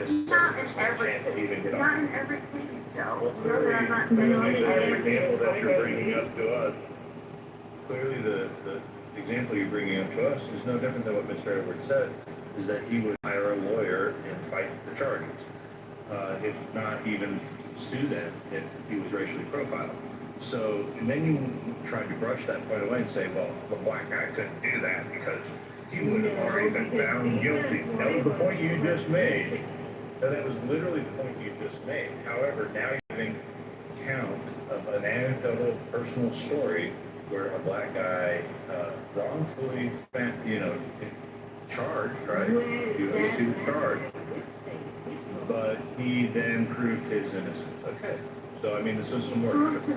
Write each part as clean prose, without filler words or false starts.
behind a Not in 70% every chance of even case, get not off. in every case, Joe. Well, You know that I'm not clearly, saying the every example that you're bringing case. up to us, clearly the example you're bringing up to us is no different than what Mr. Edwards said, is that he would hire a lawyer and fight the charges. If not even sue them if he was racially profiled. So, and then you tried to brush that point away and say, well, the black guy couldn't do that because he would have already been found guilty. That was the point you just made. No, that was literally the point you just made. However, now you're giving count of an anecdotal personal story where a black guy wrongfully, charged, right? He was charged, but he then proved his innocence. Okay. So, I mean, the system works. He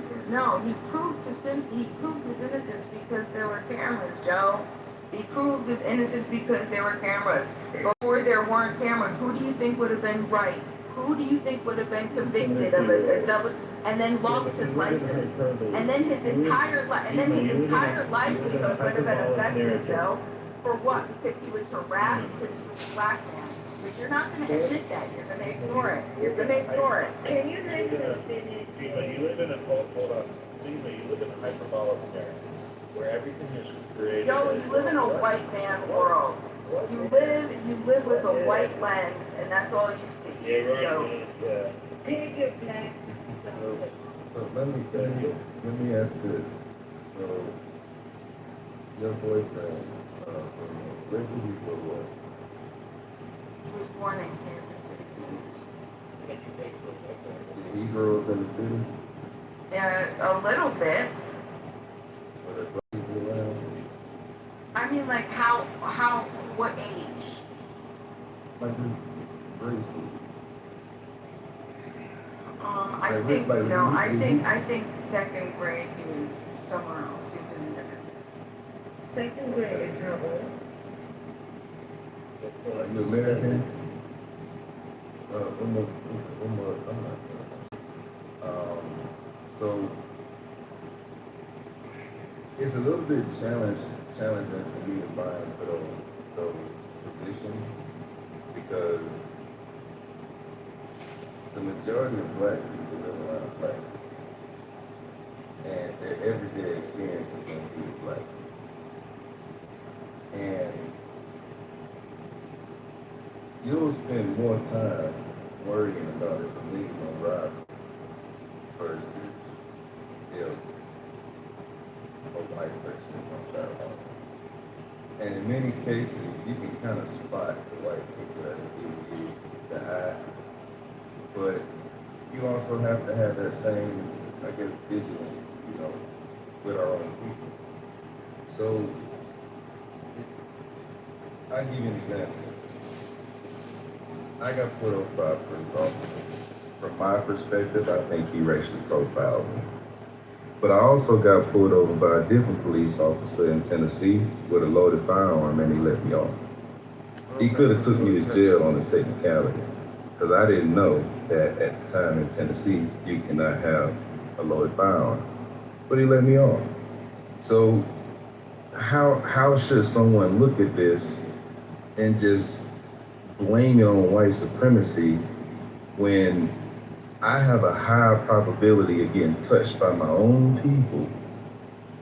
proved his innocence because there were cameras, Joe. He proved his innocence because there were cameras. Before there weren't cameras, who do you think would have been right? Who do you think would have been convicted of a double and then lost his license? And then his entire livelihood would have been affected, Joe. For what? Because he was harassed because he was a black man. But you're not going to admit that. You're going to ignore it. You're going to ignore it. Can you let him finish? You live in a, hold on. You live in a hyperbolic area where everything is created. Joe, you live in a white man world. You live with a white lens, and that's all you see. Yeah, right. So, Yeah. Take your black. So let me ask this. So your boyfriend, where did he grow up? he was born in Kansas City, Kansas. Did he grow up in the city? A little bit. Were there black people around? I mean, like, what age? Like this grade school. I think second grade he was somewhere else. He was in Mississippi. Second grade is how old? Are you American? I'm not sure. So it's a little bit challenging for me to buy into those positions because the majority of black people live around black people. And their everyday experience is going to be black. And you'll spend more time worrying about if a nigga gonna rob you versus if a white person is gonna try to rob you. And in many cases, you can kind of spot the white people that are giving you the eye, but you also have to have that same, I guess, vigilance, with our own people. So, I'll give you an example. I got put on by a police officer. From my perspective, I think he racially profiled me. But I also got pulled over by a different police officer in Tennessee with a loaded firearm, and he let me off. He could have took me to jail on the technicality, because I didn't know that at the time in Tennessee, you cannot have a loaded firearm. But he let me off. So how should someone look at this and just blame it on white supremacy when I have a high probability of getting touched by my own people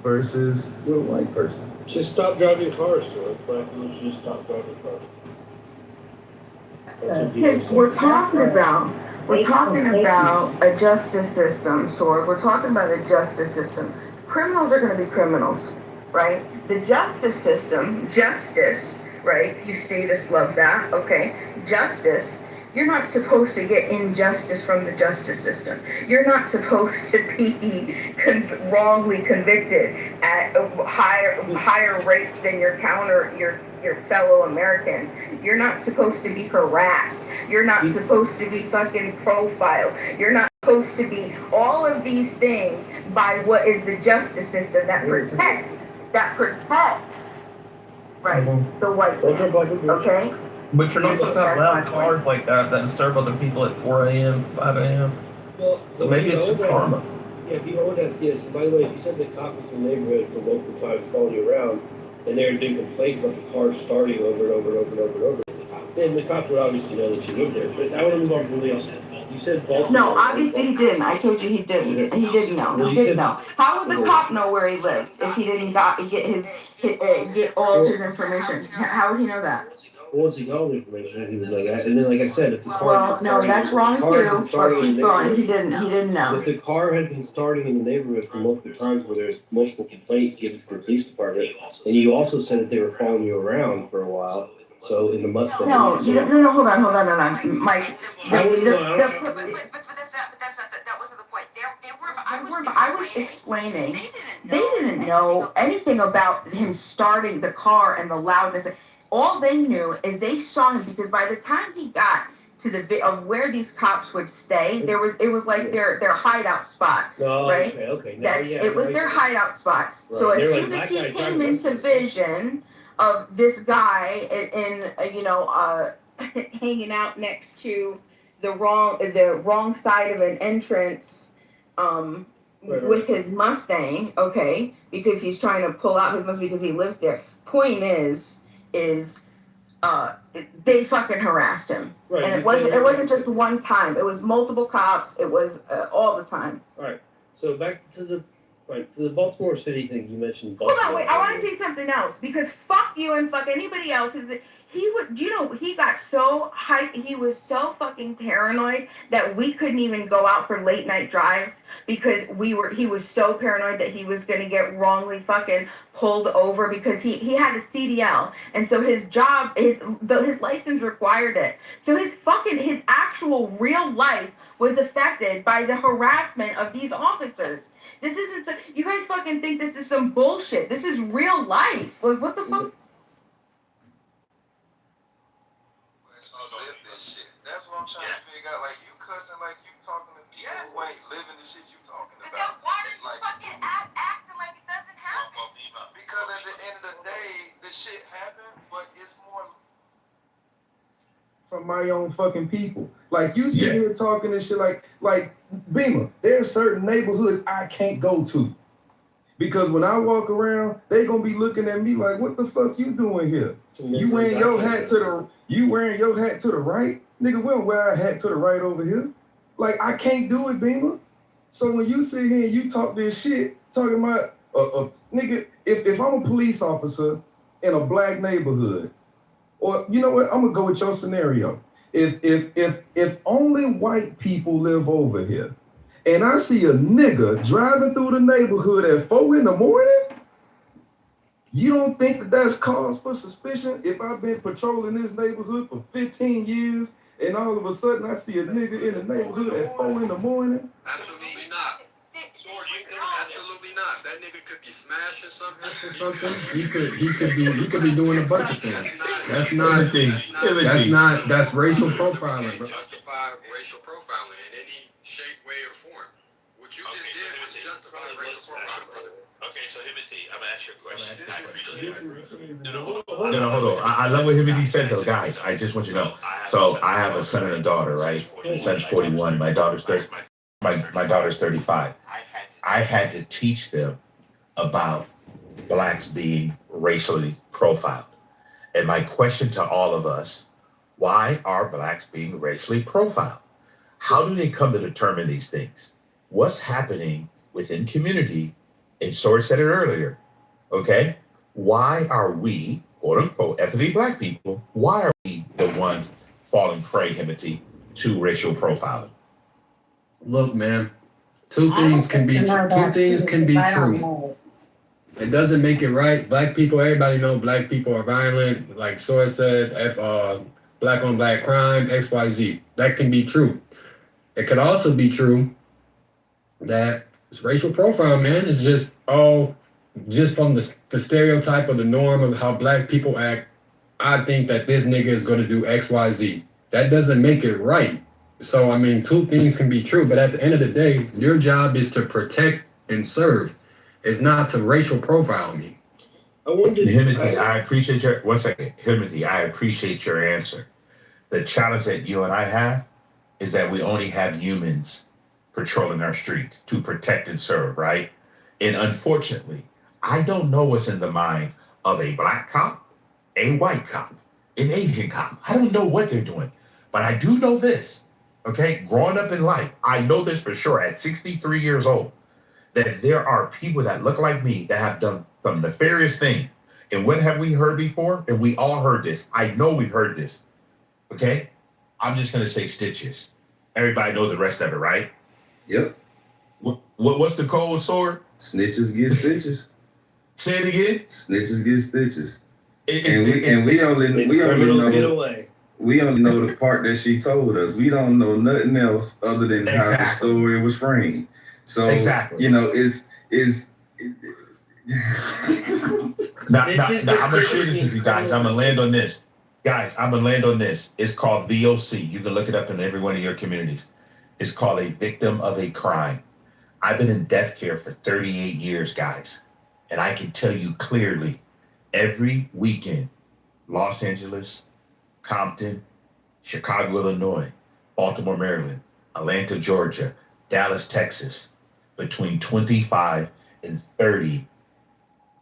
versus with a white person? Just stop driving cars, sir. Black people should just stop driving cars. Because we're talking about a justice system, Sword. We're talking about a justice system. Criminals are going to be criminals, right? The justice system, right? You statists love that, okay? Justice, you're not supposed to get injustice from the justice system. You're not supposed to be wrongly convicted at higher rates than your fellow Americans. You're not supposed to be harassed. You're not supposed to be fucking profiled. You're not supposed to be all of these things by what is the justice system that protects, right, the white man, okay? But you're not supposed to have loud cars like that disturb other people at 4 a.m., 5 a.m. Well, So maybe it's just karma. Yeah, people always ask, yes, by the way, if you said the cops in the neighborhood for local times following you around, and they're doing complaints about the cars starting over and over and over and over and over, And the cop would obviously know that you lived there. But I want to move on from something else. You said Baltimore. No, obviously he didn't. I told you he didn't. He didn't know. He didn't know. How would the cop know where he lived if he didn't get all of his information? How would he know that? Once he got all the information, he was like, and then like I said, if the car Well, no, that's wrong too. But keep going. He didn't know. If the car had been starting in the neighborhood for multiple times where there's multiple complaints given to the police department, and you also said that they were following you around for a while, so in the Mustang. No, hold on, Mike. But that's not that wasn't the point. I was explaining. They didn't know anything about him starting the car and the loudness. All they knew is they saw him because by the time he got to the of where these cops would stay, it was like their hideout spot, right? Okay. It was their hideout spot. Right. So as soon as he came into vision of this guy in hanging out next to the wrong side of an entrance, with his Mustang, okay, because he's trying to pull out his Mustang because he lives there. Point is they fucking harassed him, right? And it wasn't just one time. It was multiple cops. It was all the time. All right. So back to the Baltimore City thing you mentioned. Hold on, wait. I want to say something else because fuck you and fuck anybody else. He got so hyped. He was so fucking paranoid that we couldn't even go out for late night drives because he was so paranoid that he was going to get wrongly fucking pulled over because he had a CDL. And so his job, his license required it. So his actual real life was affected by the harassment of these officers. This isn't you guys fucking think this is some bullshit. This is real life. Like, what the fuck? That's what I'm trying to figure out. Like, you cussing like you talking to people who ain't living the shit you talking about. Then why are you fucking acting like it doesn't happen? Because at the end of the day, the shit happened, but it's more from my own fucking people. Like, you sit here talking this shit like Beamer, there's certain neighborhoods I can't go to. Because when I walk around, they gonna be looking at me like, what the fuck you doing here? You wearing your hat to the right? Nigga, we don't wear our hat to the right over here. Like, I can't do it, Beamer. So when you sit here and you talk this shit, talking about, nigga, if I'm a police officer in a black neighborhood, or you know what, I'm gonna go with your scenario. If only white people live over here, and I see a nigga driving through the neighborhood at 4 a.m, you don't think that that's cause for suspicion? If I've been patrolling this neighborhood for 15 years, and all of a sudden I see a nigga in the neighborhood at 4 a.m? Absolutely not. Absolutely not. That nigga could be smashing something. He could be doing a bunch of things. That's racial profiling, bro. Justify racial profiling in any shape, way, or form. What you just did was justify racial profiling, brother. Okay, so Himothy, I'm gonna ask you a question. No, hold on. I love what Himothy said, though, guys. I just want you to know. So I have a son and a daughter, right? My son's 41. My daughter's 35. I had to teach them about blacks being racially profiled. And my question to all of us, why are blacks being racially profiled? How do they come to determine these things? What's happening within community? And Sword said it earlier, okay? Why are we, quote unquote, ethnically black people, why are we the ones falling prey, Himothy, to racial profiling? Look, man, two things can be true. It doesn't make it right. Black people, everybody know black people are violent. Like Sword said, black on black crime, XYZ. That can be true. It could also be true that it's racial profile, man. It's just from the stereotype or the norm of how black people act. I think that this nigga is going to do XYZ. That doesn't make it right. So, I mean, two things can be true, but at the end of the day, your job is to protect and serve. It's not to racial profile me. Himothy, I appreciate your, one second. Himothy, I appreciate your answer. The challenge that you and I have is that we only have humans patrolling our streets to protect and serve, right? And unfortunately, I don't know what's in the mind of a black cop, a white cop. an Asian cop. I don't know what they're doing, but I do know this. Okay, growing up in life, I know this for sure. At 63 years old, that there are people that look like me that have done some nefarious thing. And what have we heard before? And we all heard this. I know we've heard this. Okay, I'm just gonna say stitches. Everybody knows the rest of it, right? Yep. What's the code, Sword? Snitches get stitches. Say it again. Snitches get stitches. And we only Get know away. we only know the part that she told us. We don't know nothing else other than how the Exactly. story was framed. So Exactly. you know, Now, I'm gonna share this with you guys. I'm gonna land on this. Guys, I'm gonna land on this. It's called VOC. You can look it up in every one of your communities. It's called a victim of a crime. I've been in death care for 38 years, guys. And I can tell you clearly, every weekend, Los Angeles, Compton, Chicago, Illinois, Baltimore, Maryland, Atlanta, Georgia, Dallas, Texas, between 25 and 30.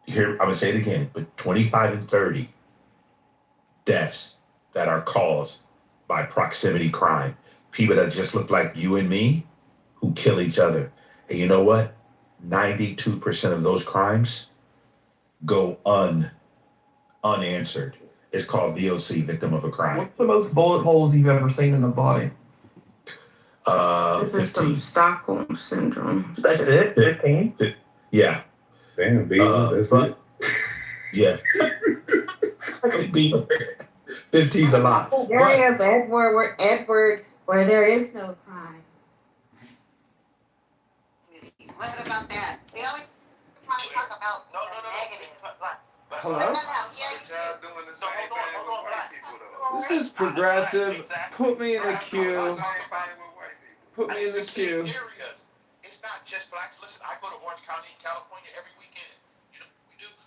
Here, I'm gonna say it again, but 25 and 30 deaths that are caused by proximity crime. People that just look like you and me who kill each other. And you know what? 92% of those crimes go unanswered. It's called VOC, victim of a crime. What's the most bullet holes you've ever seen in the body? This is some 15. Stockholm syndrome. That's it? 15? Yeah. damn, baby, that's but- it. Yeah. 15's a lot. Area of Edward, where there is no crime. What about that? We always want to talk about negative. Hello? This is progressive. Put me in the queue. Put me in the queue. It's not just blacks. Listen, I go to Orange County, California every weekend. You know,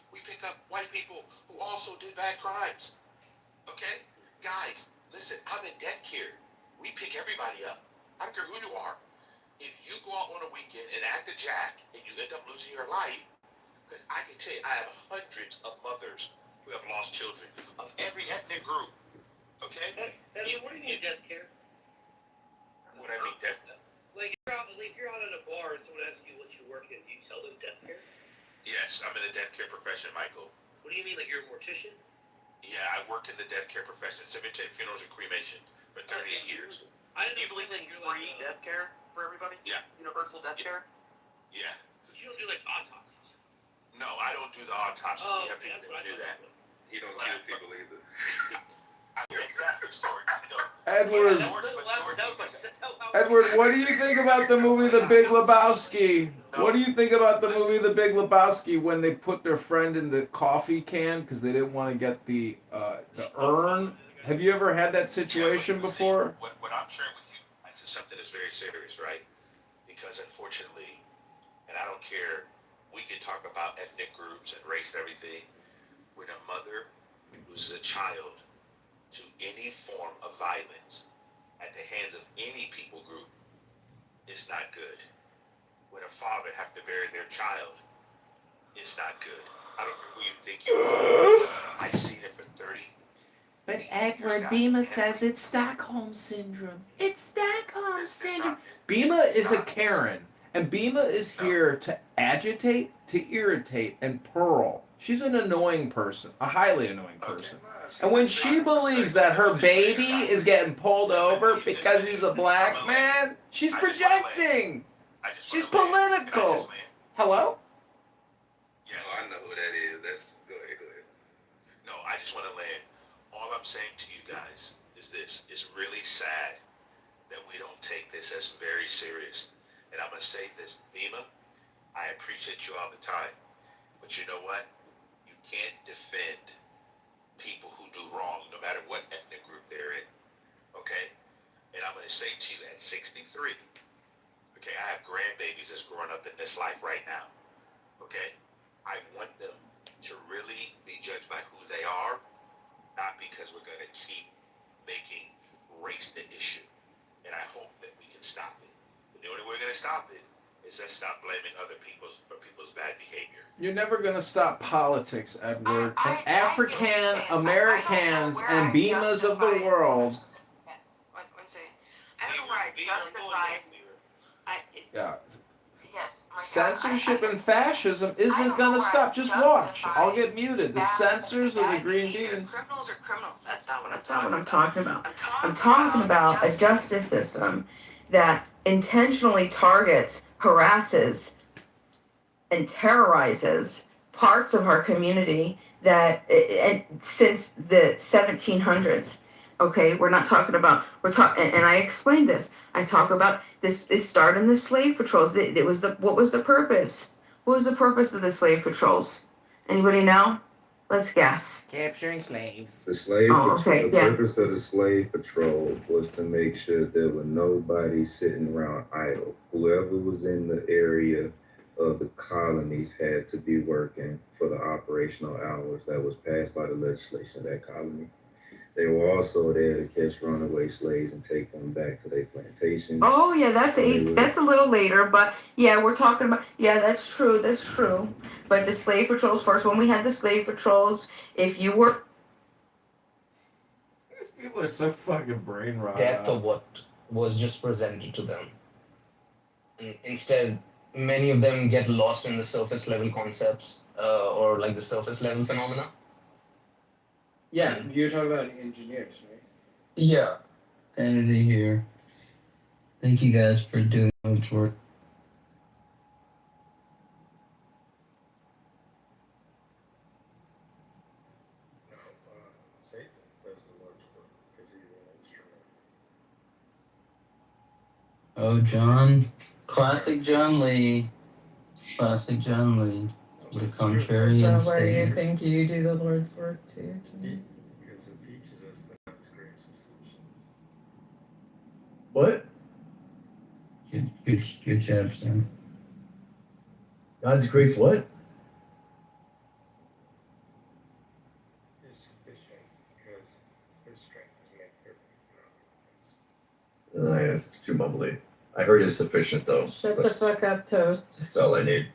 we pick up white people who also did bad crimes. Okay? Guys, listen, I'm in death care. We pick everybody up. I don't care who you are. If you go out on a weekend and act a jack and you end up losing your life, because I can tell you, I have hundreds of mothers who have lost children of every ethnic group. Okay? Edward, what do you mean death care? What I mean, death. Like you're out at a bar and someone asks you what you work in, do you tell them death care? Yes, I'm in the death care profession, Michael. What do you mean, like you're a mortician? Yeah, I work in the death care profession, cemetery, funerals, and cremation for 38 years. I didn't believe that you're like death care for everybody? Yeah. Universal death care? Yeah. but you don't do like autopsies. No, I don't do the autopsy. Oh, We have okay, people that's that what I do that. thought. He don't kill people either. Exactly, sorry. Edward, Edward, what do you think about the movie The Big Lebowski? What do you think about the movie The Big Lebowski when they put their friend in the coffee can because they didn't want to get the urn? Have you ever had that situation before? What I'm sharing with you is something that's very serious, right? Because unfortunately, and I don't care, we can talk about ethnic groups and race and everything. When a mother loses a child to any form of violence at the hands of any people group, it's not good. When a father has to bury their child, it's not good. I don't care who you think you are. I've seen it for 30. But Edward, Bima says it's Stockholm syndrome. It's Stockholm syndrome. Bima is a Karen, and Bima is here to agitate, to irritate, and pearl. She's an annoying person, a highly annoying person. And when she believes that her baby is getting pulled over because he's a black man, she's projecting. She's political. Hello? Yeah, I know who that is. Go ahead. no, I just want to land. All I'm saying to you guys is this. It's really sad that we don't take this as very serious. And I'm going to say this, Bima, I appreciate you all the time. But you know what? You can't defend people who do wrong, no matter what ethnic group they're in. Okay? And I'm going to say to you at 63, okay, I have grandbabies that's growing up in this life right now. Okay? I want them to really be judged by who they are, not because we're going to keep making race the issue. And I hope that we can stop it. And the only way we're going to stop it is let's stop blaming other for people's bad behavior. You're never gonna stop politics, Edward. And African Americans and Beamas of the world. I don't know where I justified. Yeah. Yes. Censorship and fascism isn't gonna stop. Just watch. I'll get muted. The censors of the green beans. Criminals are criminals. That's not what That's not what I'm talking about. I'm talking about a justice system that intentionally targets, harasses, and terrorizes parts of our community that and since the 1700s. Okay, we're not talking about, and I explained this. I talk about this. It started in the slave patrols. What was the purpose? What was the purpose of the slave patrols? Anybody know? Let's guess. Capturing slaves. The slave okay, the purpose of the slave patrol was to make sure there were nobody sitting around idle. Whoever was in the area of the colonies had to be working for the operational hours that was passed by the legislation of that colony. They were also there to catch runaway slaves and take them back to their plantations. Oh yeah, that's a little later, but yeah, we're talking about, yeah, that's true. But the slave patrols first, when we had the slave patrols, if you were People are so fucking brain rot. Depth of what was just presented to them. And instead, many of them get lost in the surface level concepts or like the surface level phenomena. Yeah, you're talking about engineers, right? Yeah. Kennedy here. Thank you guys for doing much work. Oh, John. Classic John Lee. Classic John Lee. The contrarian. So where you think you do the Lord's work too? Because it teaches us that God's grace is sufficient. What? Good job, Sam. God's grace what? Is sufficient because His strength is made perfect. That's too mumbly. I heard it's sufficient though. Shut the fuck up, Toast. That's all I need.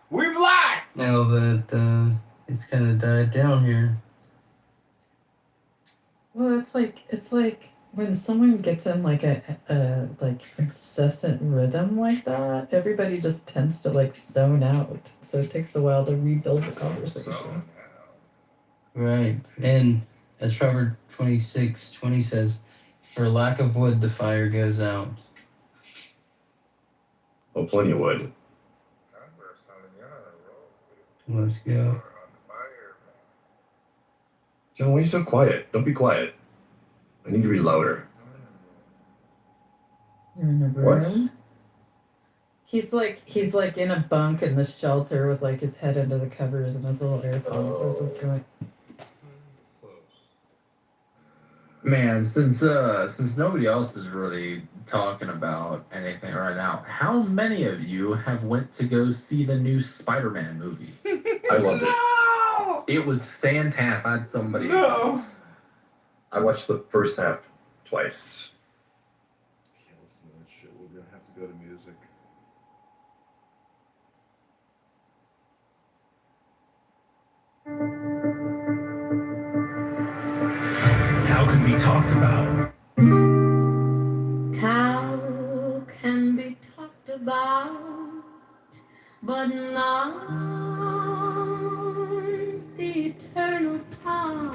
We black. Now that it's kind of died down here. Well, it's like when someone gets in like a like incessant rhythm like that, everybody just tends to like zone out. So it takes a while to rebuild the conversation. Right. And as Proverbs 26:20 says, for lack of wood, the fire goes out. Oh, plenty of wood. Let's go. John, why are you so quiet? Don't be quiet. I need to be louder. You're in a room. He's like in a bunk in the shelter with like his head under the covers and his little AirPods as he's going. Man, since nobody else is really talking about anything right now, how many of you have went to go see the new Spider-Man movie? I loved it. It was fantastic. I had somebody. No. I watched the first half twice. Can't listen to that shit. We're gonna have to go to music. Tao can be talked about. Tao can be talked about, but not the eternal Tao.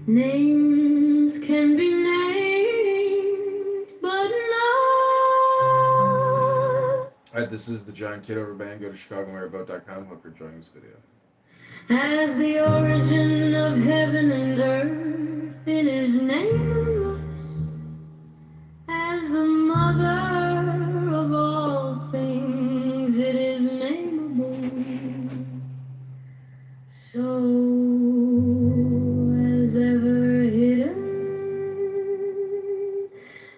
Names can be named, but not. All right, this is the John Kitover Band. Go to ChicagoMayorVote.com. Hope you're enjoying this video. As the origin of heaven and earth, it is nameless. As the mother of all things, it is nameable. So as ever hidden,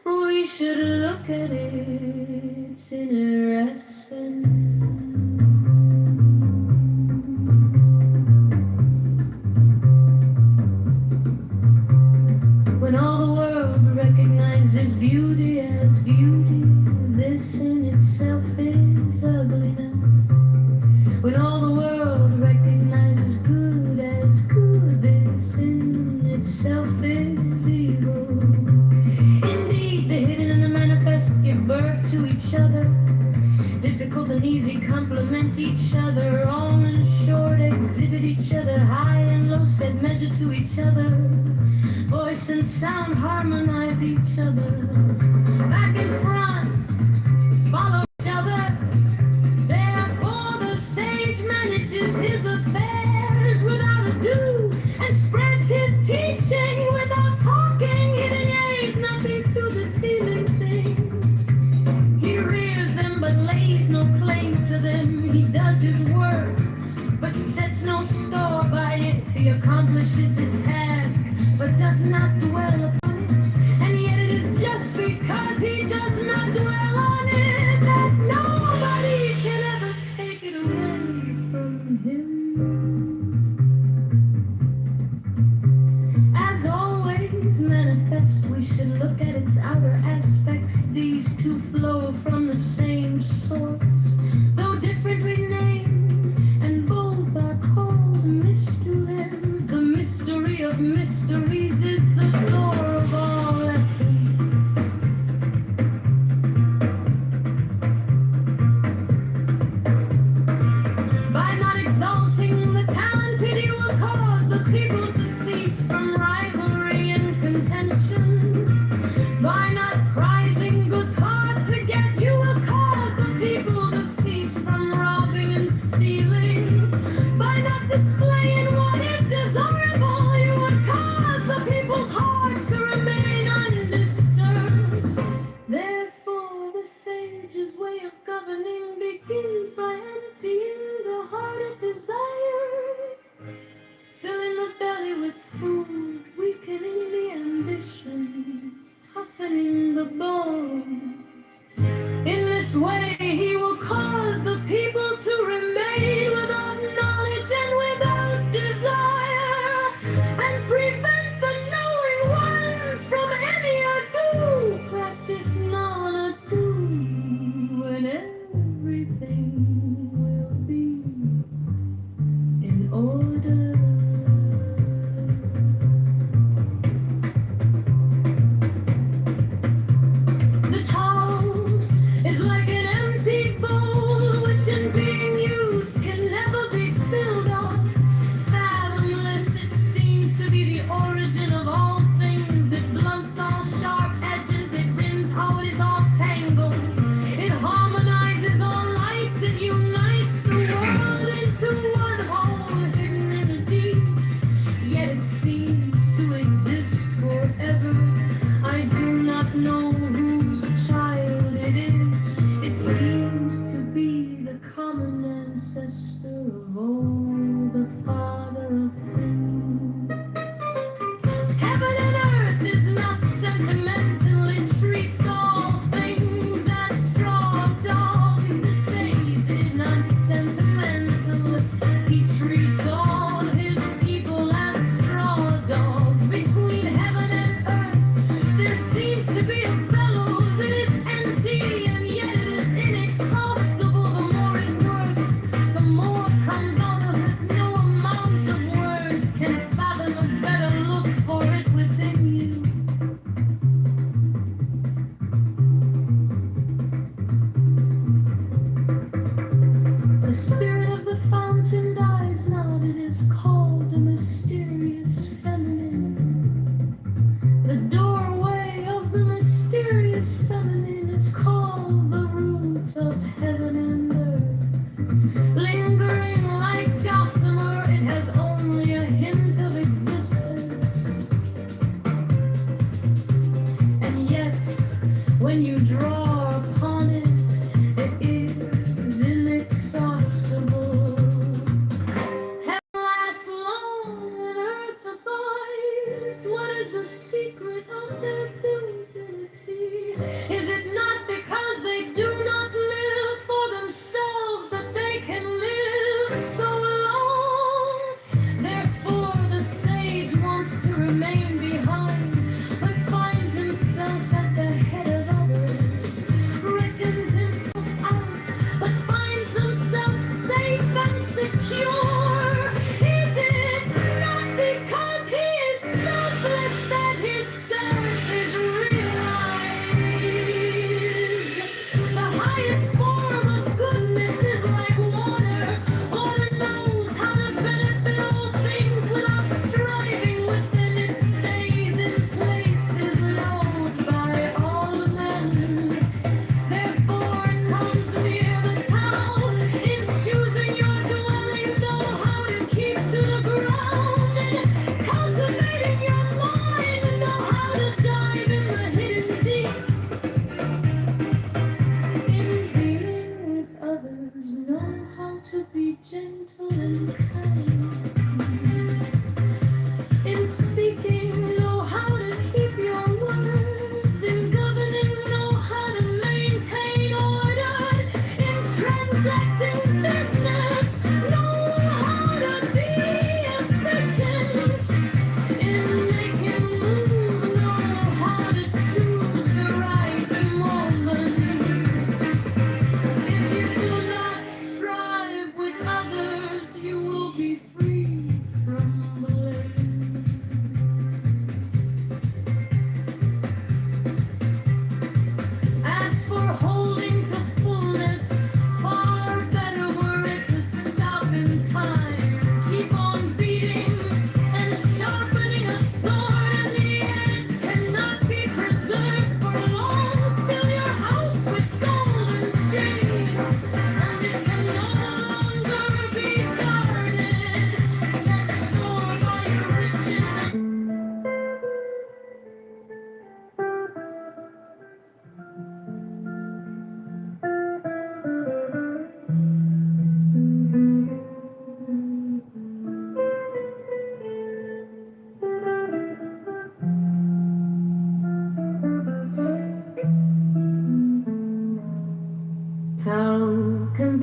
we should look at its inner essence. itself is evil. Indeed, the hidden and the manifest give birth to each other. Difficult and easy complement each other. All in short exhibit each other. High and low set measure to each other. Voice and sound harmonize each other. Back and front follow each other. Therefore the sage manages his affairs without ado and spreads his teaching without talking. Hidden yeas nothing to the teeming things. He rears them but lays no claim to them. He does his work but sets no store by it. He accomplishes his task but does not dwell upon it. And yet it is just because he does not dwell on it that nobody can ever take it away from him. As always manifest, we should look at its outer aspects. These two flow from the same source, though differently named, and both are called mysteries. The mystery of mysteries is the door of all essence. By not exalting the talented, you will cause the people to cease from rivalry and contention. By not prizing goods hard to get, you will cause the people to cease from robbing and stealing. By not displaying what is desirable, you would cause the people's hearts to remain undisturbed. Therefore, the sage's way of governing begins by emptying the heart of desires, filling the belly with food, weakening the ambitions, toughening the bones. In this way, he will cause the people to remain without knowledge and without desire, and prevent the knowing ones from any ado. Practice non-ado, and everything will be in order. The towel is like an empty bowl, which in being used can never be filled up. Fathomless, it seems to be the origin of all things. It blunts all sharp edges, it bends how it is all tangles. It harmonizes all lights, it unites the world into one whole, hidden in the deeps. Yet it seems to exist forever. I do not know whose child it is. It seems to be the common ancestor of all, the father of things. Heaven and earth is not sentimental. It treats all things as straw dogs. The sage is not sentimental. He treats all his people as straw dogs. Between heaven and earth, there seems to be a bellows. It is empty and yet it is inexhaustible. The more it works, the more comes out of it. No amount of words can fathom a better look for it within you. The spirit of the fountain dies not. It is called the mysterious feminine. The doorway of the mysterious feminine is called the root of heaven and earth. Lingering like gossamer, it has only a hint of existence. And yet, when you draw upon it, it is inexhaustible. Heaven lasts long and earth abides. What is the secret of their durability? Is it not because they do not live for themselves that they can live so long? Therefore, the sage wants to remain behind, but finds himself at the head of others, reckons himself out, but finds himself safe and secure. Is it not because he is self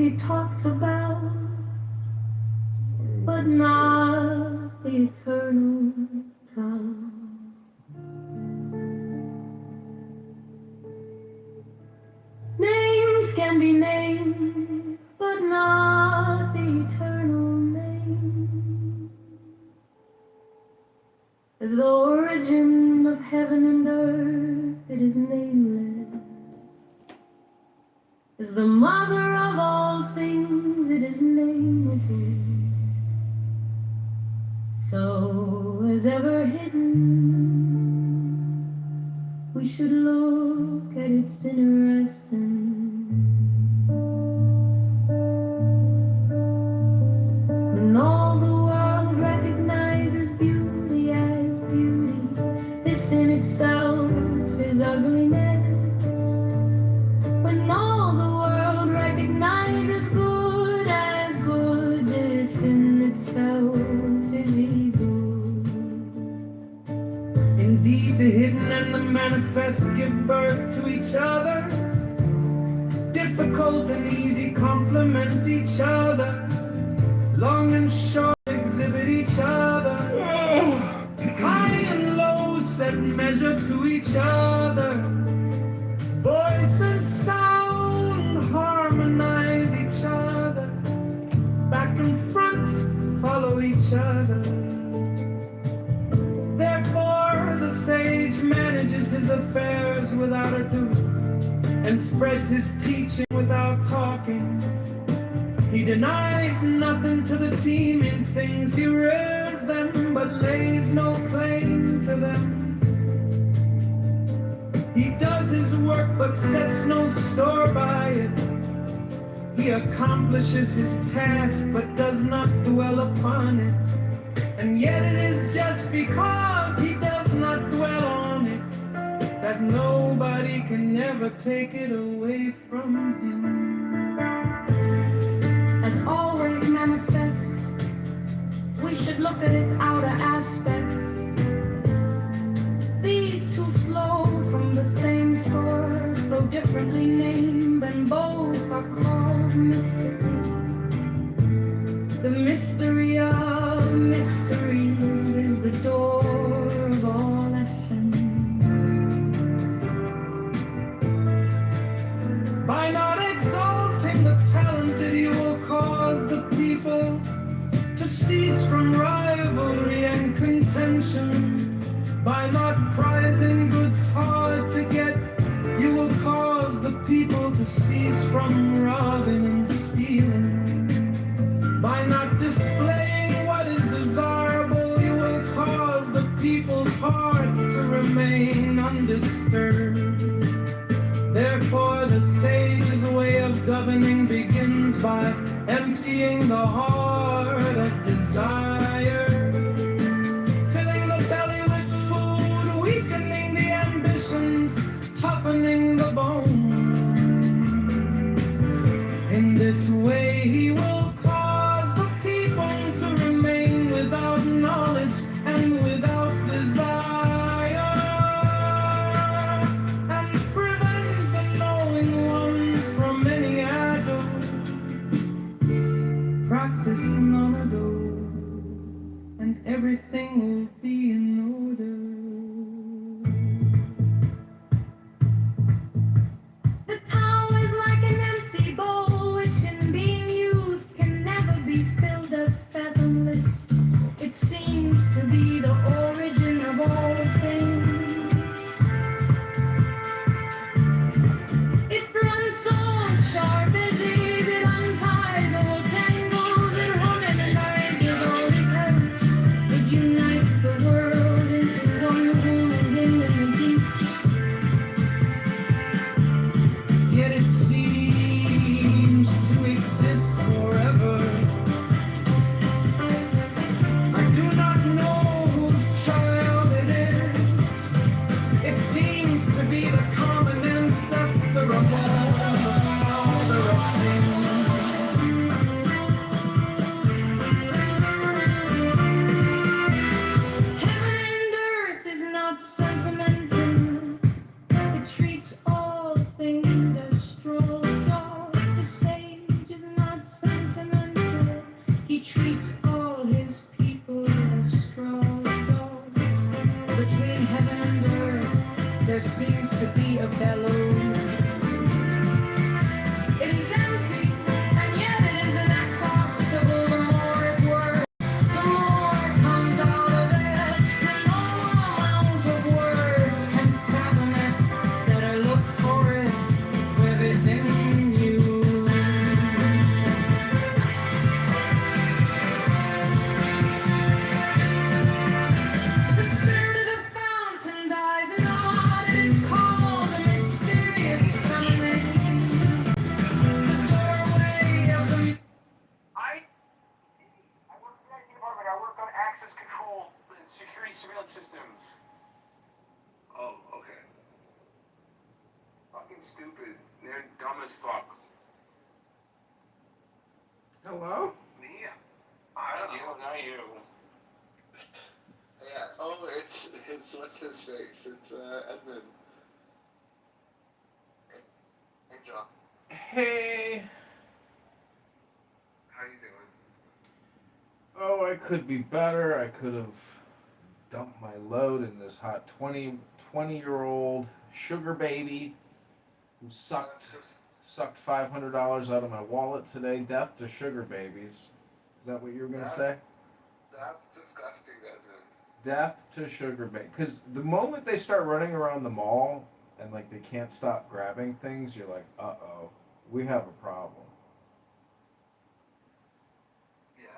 be talked about, but not the eternal time. Names can be named, but not the eternal name. As the origin of heaven and earth, it is nameless. As the mother of all things, it is nameable. So as ever hidden, we should look at its inner essence. When all the world recognizes beauty as beauty, this in itself is ugliness. When all the world recognizes good as good, this in itself is evil. Indeed, the hidden and the manifest give birth to each other. Difficult and easy complement each other. Long and short exhibit each other. High and low set measure to each other. Voice and sound harmonize each other. Back and front follow each other. Therefore the sage manages his affairs without ado, and spreads his teaching without talking. He denies nothing to the team in things he rears them, but lays no claim to them. He does his work but sets no store by it. He accomplishes his task but does not dwell upon it. And yet it is just because he does not dwell on it that nobody can ever take it away from him. As always manifest, we should look at its outer aspects. These two flow from the same source, though differently named, and both are called mysteries. The mystery of mysteries is the door of all essence. By not exalting the talented, you will cause the people to cease from rivalry and contention. By not prizing goods hard to get, you will cause the people to cease from robbing and stealing. By not displaying what is desirable, you will cause the people's hearts to remain undisturbed. Therefore the sage's way of governing begins by emptying the heart of desires, filling the belly with food, weakening the ambitions, toughening the bones. In this way he will cause the people to remain without knowledge and without desire, and prevent the knowing ones from any ado. Practice nonado, and everything will be in order. between heaven and earth, there seems to be a bellows. It is empty, and yet it is inexhaustible. The more it works, the more comes out of it. And no amount of words can fathom it. Better look for it within you. The spirit of the fountain dies not. It is called a mysterious phenomenon. The doorway of the I work for the IT department. I work on access control and security surveillance systems. Oh, okay. Fucking stupid. They're dumb as fuck. Hello? Me? Not you. Yeah. Oh, it's what's his face? It's Edmund. Hey, John. Hey. How you doing? Oh, I could be better. I could have dumped my load in this hot 20-year-old sugar baby who sucked $500 out of my wallet today. Death to sugar babies. Is that what you were going to say? That's disgusting, Edmund. Death to sugar baby. Because the moment they start running around the mall and like they can't stop grabbing things, you're like, uh-oh, we have a problem. Yeah,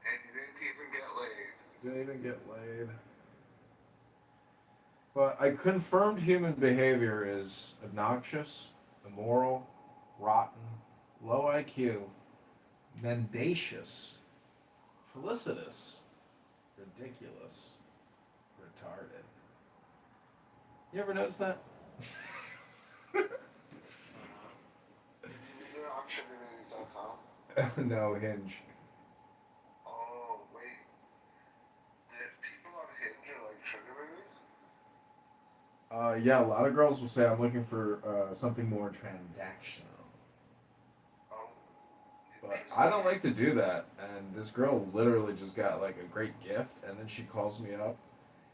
and you didn't even get laid. Didn't even get laid. But I confirmed human behavior is obnoxious, immoral, rotten, low IQ, mendacious, felicitous, ridiculous, retarded. You ever notice that? You're on sugarbabies.com? No, Hinge. Oh, wait. Did people on Hinge are like sugar babies? Yeah, a lot of girls will say I'm looking for something more transactional. But I don't like to do that. And this girl literally just got like a great gift, and then she calls me up,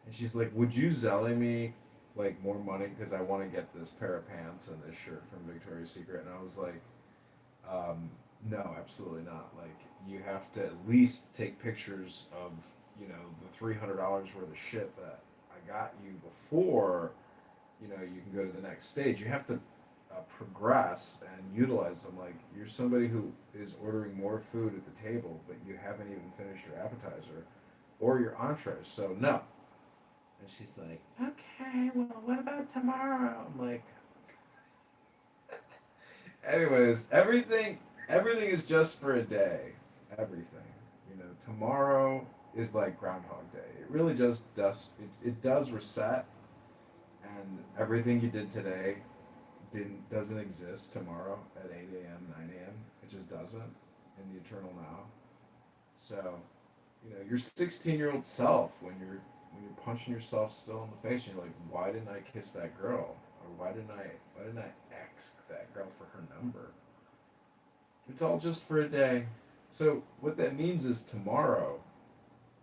and she's like, "Would you Zelly me like more money because I want to get this pair of pants and this shirt from Victoria's Secret?" And I was like, "No, absolutely not. Like, you have to at least take pictures of the $300 worth of shit that I got you before." You can go to the next stage. You have to progress and utilize them. Like, you're somebody who is ordering more food at the table, but you haven't even finished your appetizer or your entrees. So no. And she's like, okay, well, what about tomorrow? I'm like, anyways, everything is just for a day. Everything. Tomorrow is like Groundhog Day. It really just does. It does reset. And everything you did today doesn't exist tomorrow at 8 a.m., 9 a.m. It just doesn't in the eternal now. So, your 16-year-old self, when you're punching yourself still in the face, and you're like, why didn't I kiss that girl? Or why didn't I ask that girl for her number? It's all just for a day. So what that means is tomorrow,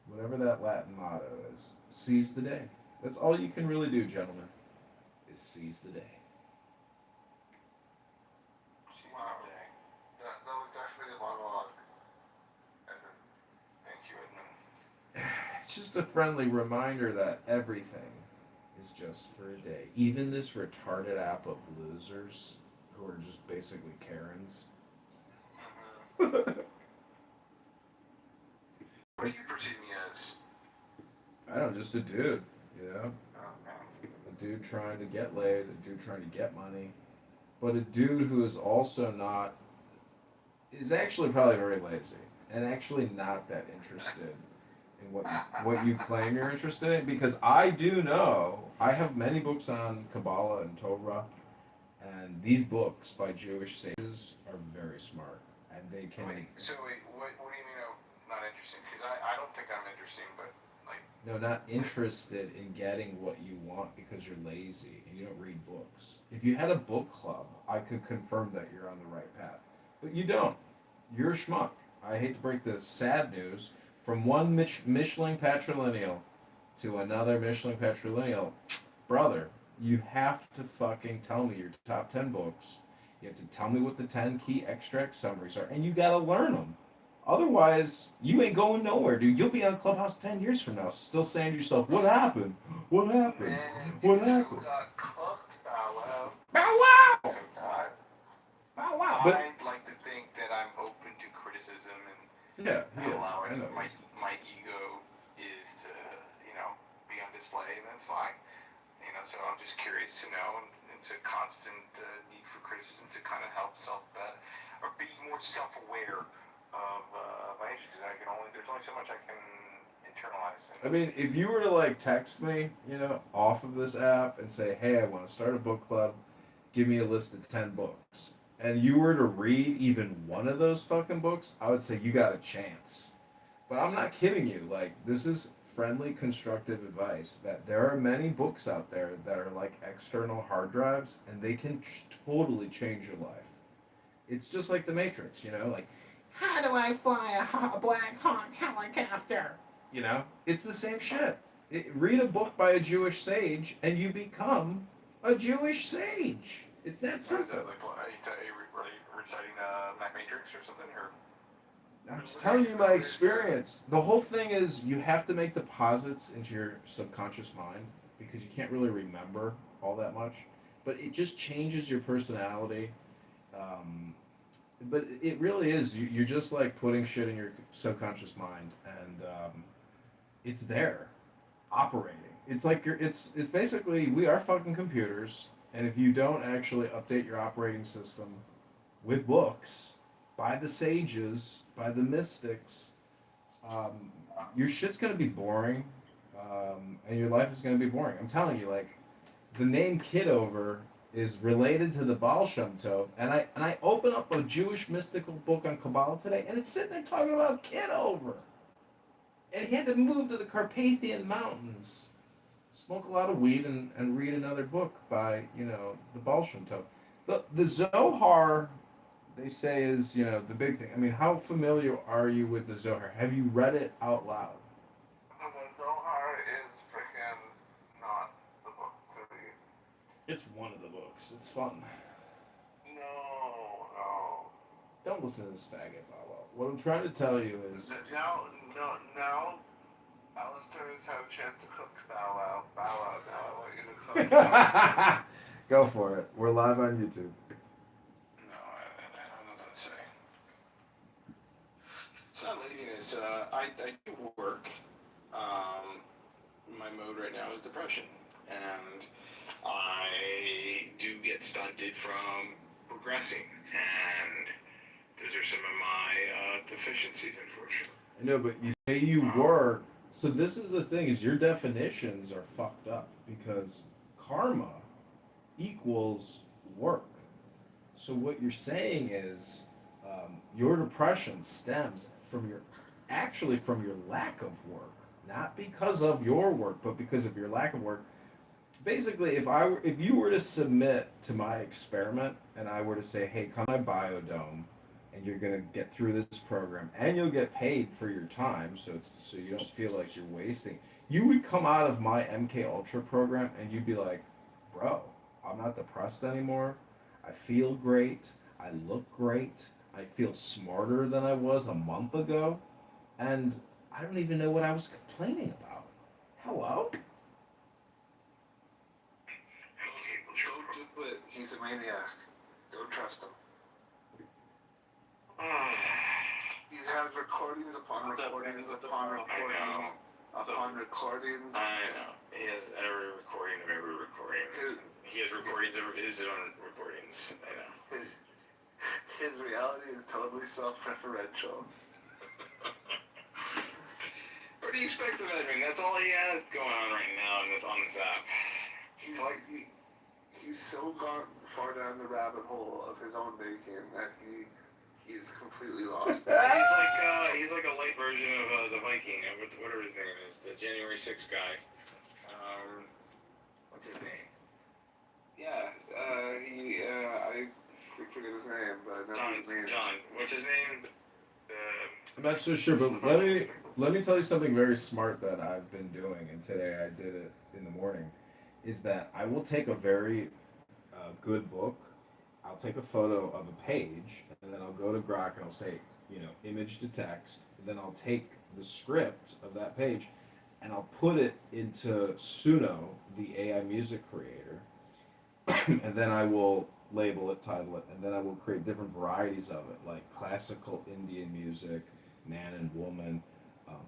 whatever that Latin motto is, seize the day. That's all you can really do, gentlemen, is seize the day. Wow. That was definitely a monologue. Edmund. Thank you, Edmund. It's just a friendly reminder that everything is just for a day. Even this retarded app of losers who are just basically Karens. What do you perceive me as? I don't know, just a dude, A dude trying to get laid, a dude trying to get money, but a dude who is also is actually probably very lazy and actually not that interested in what you claim you're interested in, because I do know, I have many books on Kabbalah and Torah, and these books by Jewish sages are very smart, and they can... What do you mean I'm not interesting? Because I don't think I'm interesting, but like... No, not interested in getting what you want because you're lazy and you don't read books. If you had a book club, I could confirm that you're on the right path. But you don't. You're a schmuck. I hate to break the sad news from one Michelin patrilineal. to another Michelin patrilineal, brother, you have to fucking tell me your top 10 books. You have to tell me what the 10 key extract summaries are, and you gotta learn them. Otherwise, you ain't going nowhere, dude. You'll be on Clubhouse 10 years from now, still saying to yourself, what happened? What happened? Man, What you happened? just got cooked, Bow Wow. Bow wow! Big time. Bow wow! But, I'd like to think that I'm open to criticism and yeah, he is. allowing I know. my ego is to, be on display, and that's fine. So I'm just curious to know, and it's a constant need for criticism to kind of help or be more self-aware of my issues. There's only so much I can internalize. I mean, if you were to like text me, off of this app and say, "Hey, I want to start a book club. Give me a list of 10 books," and you were to read even one of those fucking books, I would say you got a chance. But I'm not kidding you. Like, this is friendly, constructive advice that there are many books out there that are like external hard drives, and they can totally change your life. It's just like the Matrix, like, how do I fly a Black Hawk helicopter? It's the same shit. Read a book by a Jewish sage, and you become a Jewish sage. It's that simple. Is that like, are you reciting Matrix or something? Or I'm just telling you my experience. The whole thing is you have to make deposits into your subconscious mind because you can't really remember all that much. But it just changes your personality. But it really is. You're just like putting shit in your subconscious mind, and it's there, operating. It's like it's basically we are fucking computers, and if you don't actually update your operating system with books by the sages, by the mystics, your shit's gonna be boring, and your life is gonna be boring. I'm telling you, like, the name Kitover is related to the Baal Shem Tov, and I open up a Jewish mystical book on Kabbalah today, and it's sitting there talking about Kitover, and he had to move to the Carpathian Mountains, smoke a lot of weed, and read another book by the Baal Shem Tov. The Zohar, they say, is the big thing. I mean, how familiar are you with the Zohar? Have you read it out loud? The Zohar is freaking not the book to read. It's one of the books. It's fun. No. Don't listen to this faggot, Bow. What I'm trying to tell you is... Now, Alistair's had a chance to cook Bow Wow. Bow Wow, now I want you to cook Alistair. Go for it. We're live on YouTube. No, I don't know what to say. It's not laziness. I do work. My mode right now is depression. And I do get stunted from progressing. And those are some of my deficiencies, unfortunately. I know, but you say you work. So this is the thing, is your definitions are fucked up because karma equals work. So what you're saying is your depression stems from your lack of work, not because of your work, but because of your lack of work. Basically, if you were to submit to my experiment and I were to say, hey, come to my biodome, and you're gonna get through this program, and you'll get paid for your time, so you don't feel like you're wasting. You would come out of my MK Ultra program, and you'd be like, bro, I'm not depressed anymore. I feel great. I look great. I feel smarter than I was a month ago, and I don't even know what I was complaining about. Hello? Don't do it. He's a maniac. Don't trust him. He has recordings upon recordings upon recordings upon recordings. I know. He has every recording of every recording. He has recordings of his own recordings. I know. His reality is totally self-referential. What do you expect of him? I mean, that's all he has going on right now on this app. He's so gone far down the rabbit hole of his own making that he's completely lost. He's like a light version of the Viking, whatever his name is, the January 6th guy. What's his name? Yeah, I forget his name, but John. What's his name? I'm not so sure, but let me let me tell you something very smart that I've been doing, and today I did it in the morning. Is that I will take a very good book. I'll take a photo of a page, and then I'll go to Grok and I'll say, image to text. And then I'll take the script of that page, and I'll put it into Suno, the AI music creator, and then I will label it, title it, and then I will create different varieties of it, like classical Indian music, man and woman,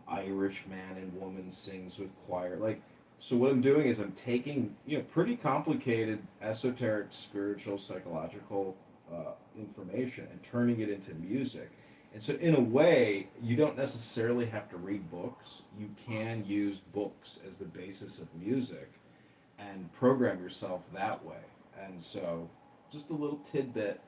Irish man and woman sings with choir. Like, so what I'm doing is I'm taking pretty complicated, esoteric, spiritual, psychological information and turning it into music. And so in a way, you don't necessarily have to read books. You can use books as the basis of music and program yourself that way. And so just a little tidbit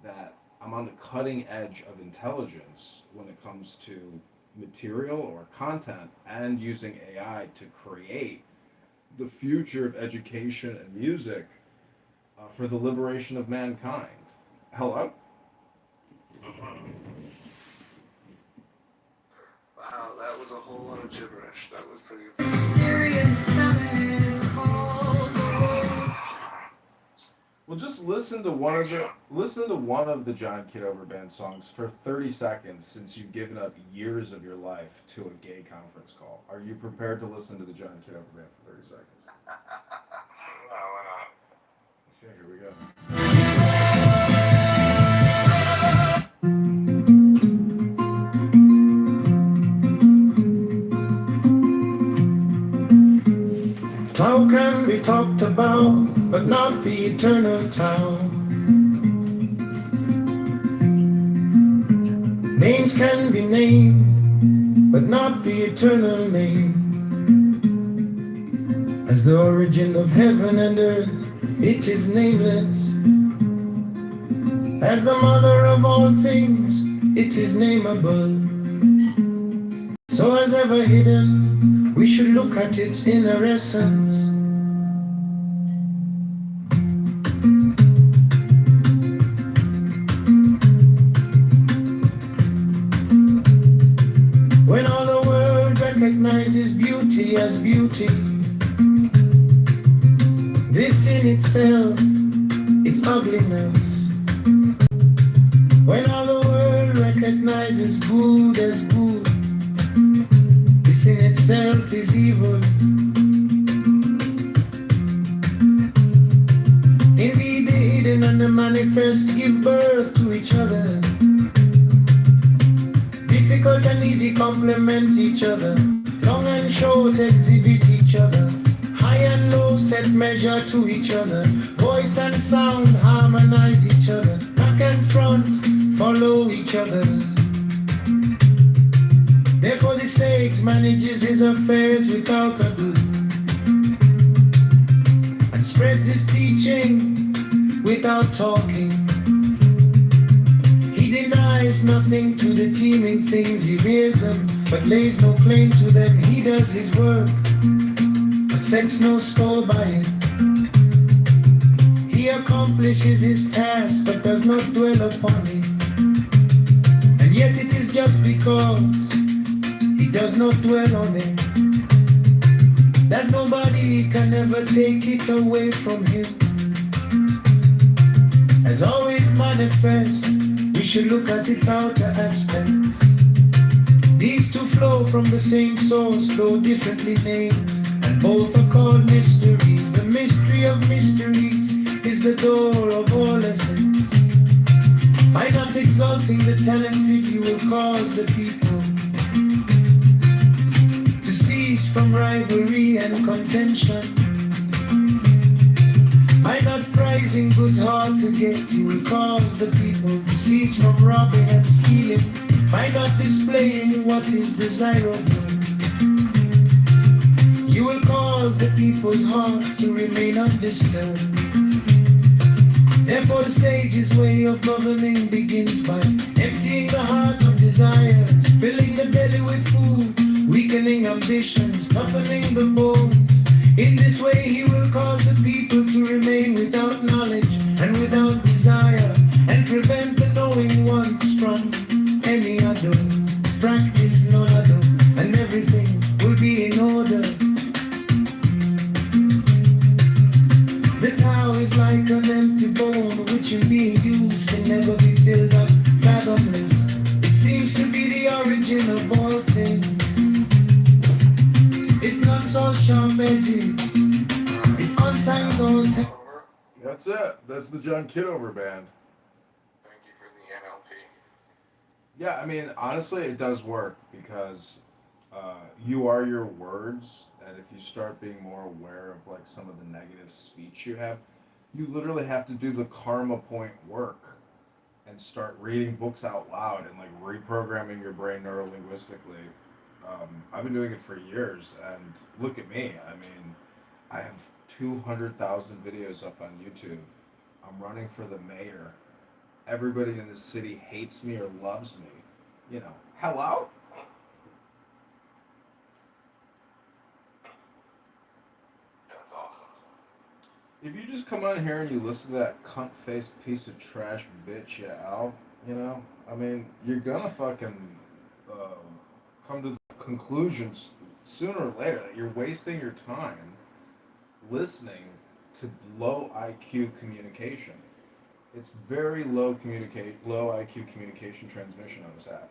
that I'm on the cutting edge of intelligence when it comes to material or content, and using AI to create the future of education and music for the liberation of mankind. Hello? Wow, that was a whole lot of gibberish. That was pretty. Mysterious feminist called. Well, just listen to one of the John Kitover Band songs for 30 seconds, since you've given up years of your life to a gay conference call. Are you prepared to listen to the John Kitover Band for 30 seconds? Why not? Okay, here we go. Tau can be talked about, but not the eternal Tau. Names can be named, but not the eternal name. As the origin of heaven and earth, it is nameless. As the mother of all things, it is nameable. So as ever hidden, we should look at its inner essence. When all the world recognizes beauty as beauty, this in itself is ugliness. When all the world recognizes good as good, this in itself is evil. Indeed, the hidden and the manifest give birth to each other. Difficult and easy complement each other. Long and short exhibit each other. High and low set measure to each other. Voice and sound harmonize each other. Back and front follow each other. Therefore the sage manages his affairs without ado, and spreads his teaching without talking. He denies nothing to the teeming things, he rears them, but lays no claim to them. He does his work, but sets no store by it. He accomplishes his task, but does not dwell upon it. And yet it is just because he does not dwell on it that nobody can ever take it away from him. As always manifest, we should look at its outer aspects. These two flow from the same source, though differently named, and both are called mysteries. The mystery of mysteries is the door of all essence. By not exalting the talented, you will cause the people to cease from rivalry and contention. By not prizing goods hard to get, you will cause the people to cease from robbing and stealing. By not displaying what is desirable, you will cause the people's hearts to remain undisturbed. Therefore the stage's way of governing begins by emptying the heart of desires, filling the belly with food, weakening ambitions, toughening the bones. In this way he will cause the people to remain without knowledge and without desire, and prevent the knowing ones from any other practice, none other. is like an empty bowl, which in being used can never be filled up, fathomless. It seems to be the origin of all things. It cuts all sharp edges. It unties all That's it. That's the John Kitover band. Thank you for the NLP. Yeah, I mean, honestly, it does work because you are your words, and if you start being more aware of like some of the negative speech you have, you literally have to do the karma point work and start reading books out loud and like reprogramming your brain neurolinguistically. I've been doing it for years, and look at me. I mean, I have 200,000 videos up on YouTube. I'm running for the mayor. Everybody in this city hates me or loves me. You know, hello? That's awesome. If you just come on here and you listen to that cunt-faced piece of trash bitch, yeah, Al, you know, I mean, you're gonna fucking come to conclusions sooner or later that you're wasting your time listening to low IQ communication. It's very low IQ communication transmission on this app,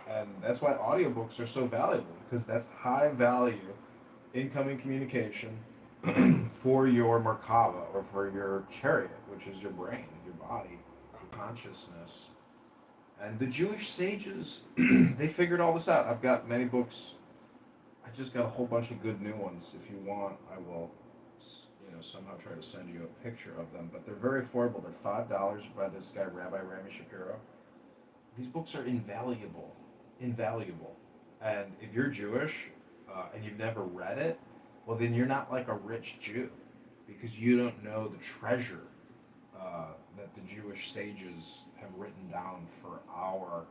and that's why audiobooks are so valuable, because that's high value incoming communication for your Merkaba or for your chariot, which is your brain, your body, your consciousness. And the Jewish sages, they figured all this out. I've got many books. I just got a whole bunch of good new ones. If you want, I will, somehow try to send you a picture of them. But they're very affordable. They're $5 by this guy, Rabbi Rami Shapiro. These books are invaluable, invaluable. And if you're Jewish and you've never read it, well, then you're not like a rich Jew, because you don't know the treasure that the Jewish sages have written down for our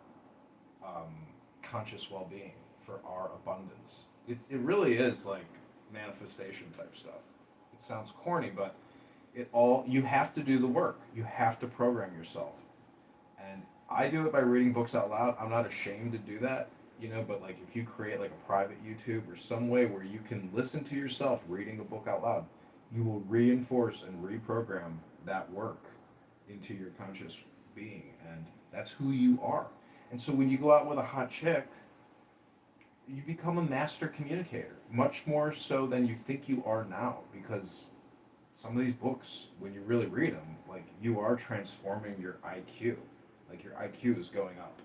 conscious well-being, for our abundance. It really is like manifestation type stuff. It sounds corny, but you have to do the work. You have to program yourself. And I do it by reading books out loud. I'm not ashamed to do that, but like if you create like a private YouTube or some way where you can listen to yourself reading a book out loud, you will reinforce and reprogram that work into your conscious being, and that's who you are. And so when you go out with a hot chick, you become a master communicator, much more so than you think you are now, because some of these books, when you really read them, like you are transforming your IQ. Like your IQ is going up.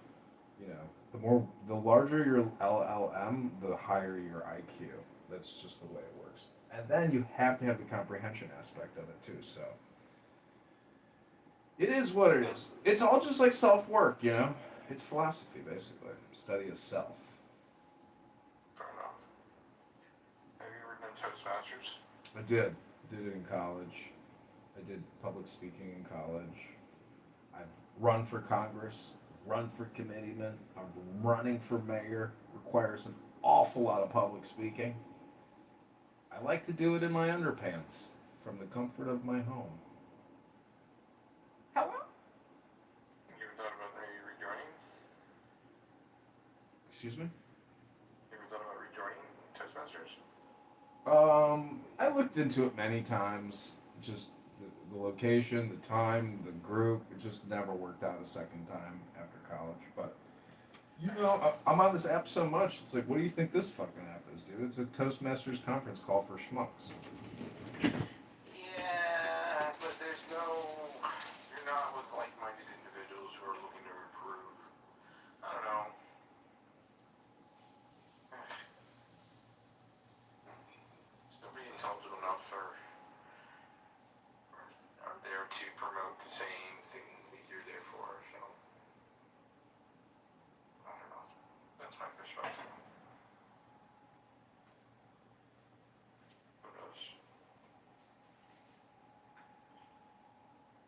The larger your LLM, the higher your IQ. That's just the way it works. And then you have to have the comprehension aspect of it too. So it is what it is. It's all just like self-work, It's philosophy, basically. Study of self. Fair enough. Have you ever done Toastmasters? I did. Did it in college. I did public speaking in college. I've run for Congress, run for committeeman. I'm running for mayor. Requires an awful lot of public speaking. I like to do it in my underpants from the comfort of my home. Hello? You ever thought about maybe rejoining? Excuse me? You ever thought about rejoining Toastmasters? I looked into it many times. Just the location, the time, the group. It just never worked out a second time after college. But I'm on this app so much. It's like, what do you think this fucking app is, dude? It's a Toastmasters conference call for schmucks. Yeah, but you're not with like-minded individuals who are looking to improve. I don't know. Is nobody intelligent enough or are there to promote the same thing that you're there for, so I don't know. That's my perspective. Who knows?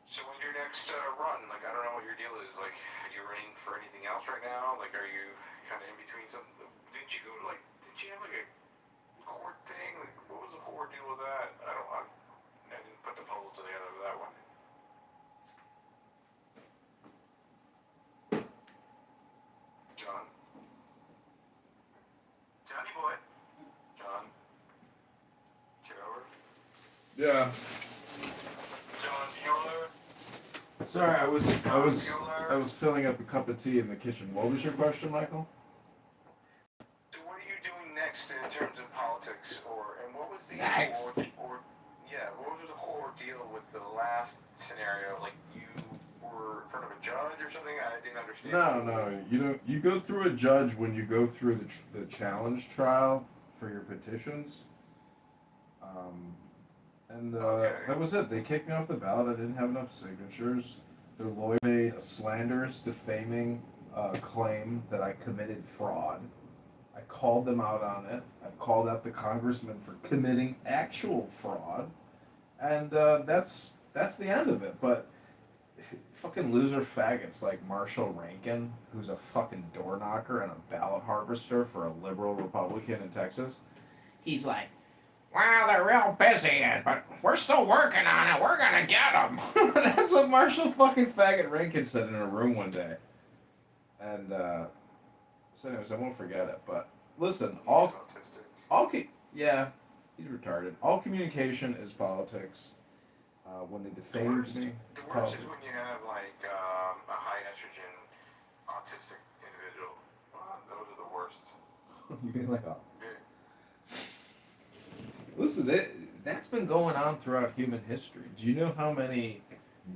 So when's your next run? Like, I don't know what your deal is. Like, are you running for anything else right now? Like, are you kind of in between something? Didn't you go to didn't you have like a court thing? Like, what was the whole deal with that? I didn't put the puzzle together with that one. John? Johnny boy? John? Get over? Yeah. Sorry, I was filling up a cup of tea in the kitchen. What was your question, Michael? What are you doing next in terms of politics, and what was the Next. what was the whole ordeal with the last scenario? Like you were in front of a judge or something? I didn't understand. No, you don't. You go through a judge when you go through the challenge trial for your petitions. That was it. They kicked me off the ballot. I didn't have enough signatures. Their lawyer made a slanderous, defaming claim that I committed fraud. I called them out on it. I've called out the congressman for committing actual fraud, and that's the end of it. But fucking loser faggots like Marshall Rankin, who's a fucking door knocker and a ballot harvester for a liberal Republican in Texas, he's like, well, they're real busy, but we're still working on it. We're gonna get them. That's what Marshall fucking faggot Rankin said in a room one day. And so, anyways, I won't forget it. But listen, yeah, he's retarded. All communication is politics. When they defamed me, The worst is when you have like a high estrogen autistic individual. Those are the worst. You mean like a... Listen, that's been going on throughout human history. Do you know how many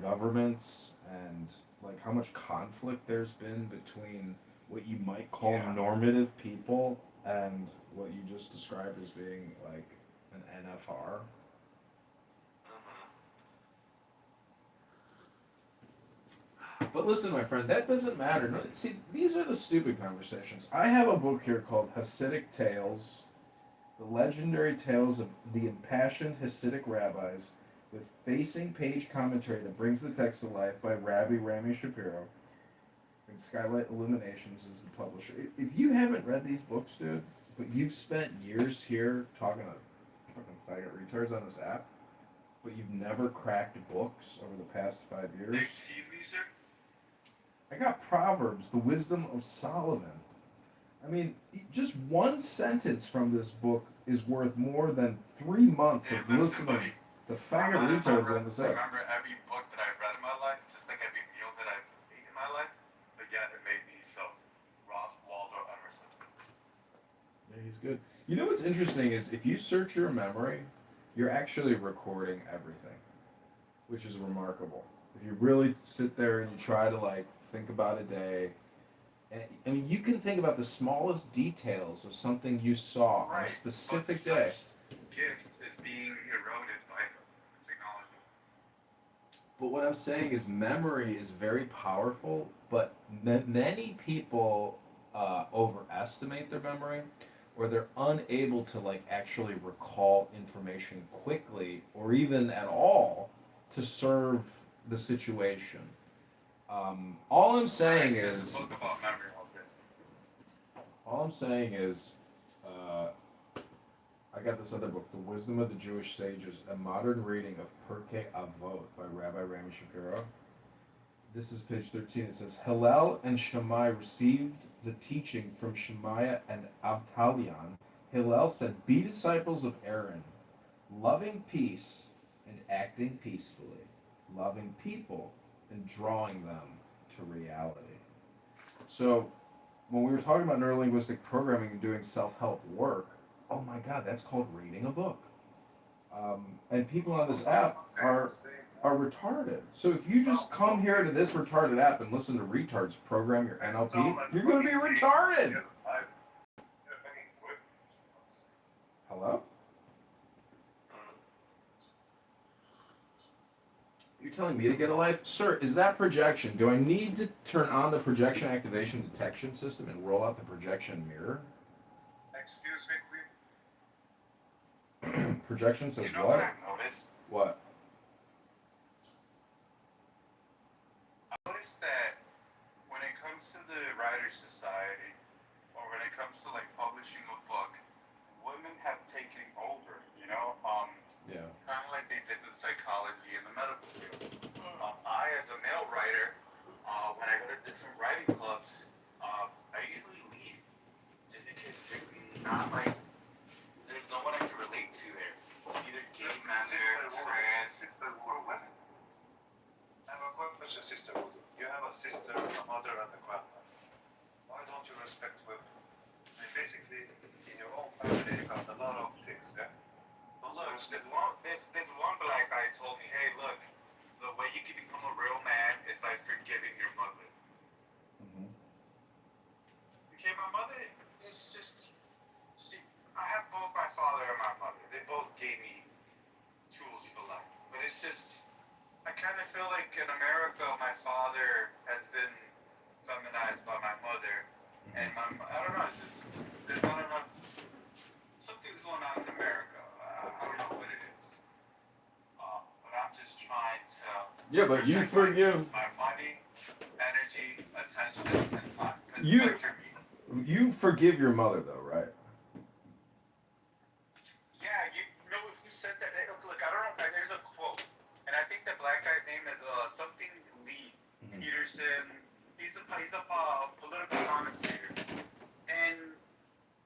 governments and like how much conflict there's been between what you might call normative people and what you just described as being like an NFR? But listen, my friend, that doesn't matter. No, see, these are the stupid conversations. I have a book here called Hasidic Tales, the legendary tales of the impassioned Hasidic rabbis, with facing page commentary that brings the text to life by Rabbi Rami Shapiro. And Skylight Illuminations is the publisher. If you haven't read these books, dude, but you've spent years here talking to fucking faggot retards on this app, but you've never cracked books over the past 5 years. Excuse me, sir? I got Proverbs, the wisdom of Solomon. I mean, just one sentence from this book is worth more than 3 months of listening to faggot retards on this app. Remember every book that I've read in my life, just like every meal that I've eaten in my life, but yet it made me so. Ralph Waldo Emerson. Yeah, he's good. You know what's interesting is if you search your memory, you're actually recording everything, which is remarkable. If you really sit there and you try to like think about a day, and I mean you can think about the smallest details of something you saw on a specific day. Gift is being eroded by technology. But what I'm saying is memory is very powerful, but many people overestimate their memory, or they're unable to like actually recall information quickly or even at all to serve the situation. All I'm saying is, I got this other book, The Wisdom of the Jewish Sages, a modern reading of Pirkei Avot by Rabbi Rami Shapiro. This is page 13. It says, Hillel and Shammai received the teaching from Shemaiah and Avtalion. Hillel said, be disciples of Aaron, loving peace and acting peacefully, loving people and drawing them to reality. So, when we were talking about neurolinguistic programming and doing self-help work, oh my God, that's called reading a book. And people on this app are retarded. So if you just come here to this retarded app and listen to retards program your NLP, you're going to be retarded. Hello? You're telling me to get a life? Sir, is that projection? Do I need to turn on the projection activation detection system and roll out the projection mirror? Excuse me, please. Projection says You know what? what I've noticed? What? I noticed that when it comes to the Writers Society, or when it comes to like publishing a book, women have taken over, you know? Yeah. Kind of like they did with psychology and the medical field. I, as a male writer, when I go to different writing clubs, I usually leave because there's not like, there's no one I can relate to there. It's either gay men there, trans, or women. I have a much a sister would do. You have a sister, a mother, and a grandmother. Why don't you respect women? I mean, basically, in your own family, you got a lot of things, yeah? But look, this one black guy told me, hey, look, the way you can become a real man is by forgiving your mother. Okay, my mother is just, I have both my father and my mother. They both gave me tools for life. But it's just, I kind of feel like in America, my father has been feminized by my mother. And I don't know, it's just, there's not enough, something's going on in America. I don't know what it is. But I'm just trying to. Yeah, but you forgive. My money, energy, attention, and time. You forgive your mother, though, right? Yeah, you know who said that? Look, I don't know. There's a quote, and I think the black guy's name is something Lee Peterson. He's a political commentator, and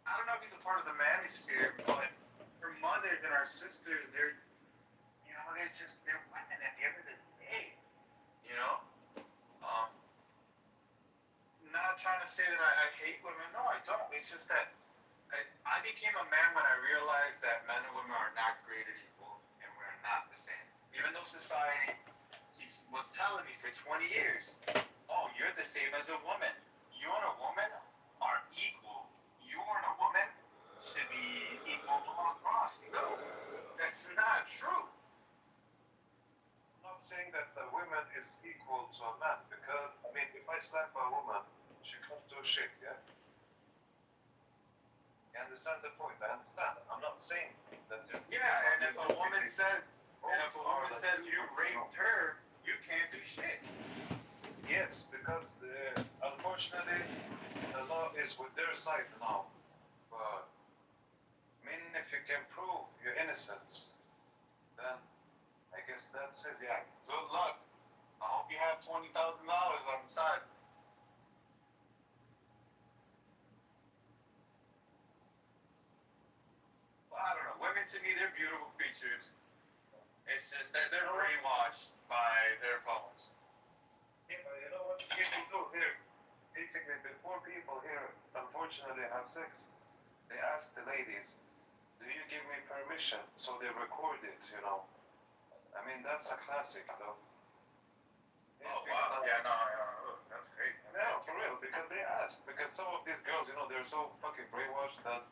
I don't know if he's a part of the manosphere, but her mothers and our sisters, they're women at the end of the day, you know. Not trying to say that I hate women. No, I don't. It's just that I became a man when I realized that men and women are not created equal, and we're not the same. Even though society was telling me for 20 years, oh, you're the same as a woman. You and a woman are equal. You and a woman should be equal across. No, that's not true. I'm not saying that the woman is equal to a man, because, I mean, if I slap a woman, she can't do shit, yeah? You understand the point? I understand. I'm not saying that you... Yeah, and if a woman says, you raped her, you can't do shit. Yes, because unfortunately, the law is with their side now. But, I mean, if you can prove your innocence, then I guess that's it, yeah. Good luck. I hope you have $20,000 on the side. Well, I don't know. Women, to me, they're beautiful creatures. It's just that they're brainwashed by their phones. Yeah, but you know what people do here? Basically, before people here, unfortunately, have sex, they ask the ladies, do you give me permission? So they record it, you know. I mean, that's a classic, though. Oh, wow. Yeah, no, that's great. Yeah, for real, because they ask. Because some of these girls, you know, they're so fucking brainwashed that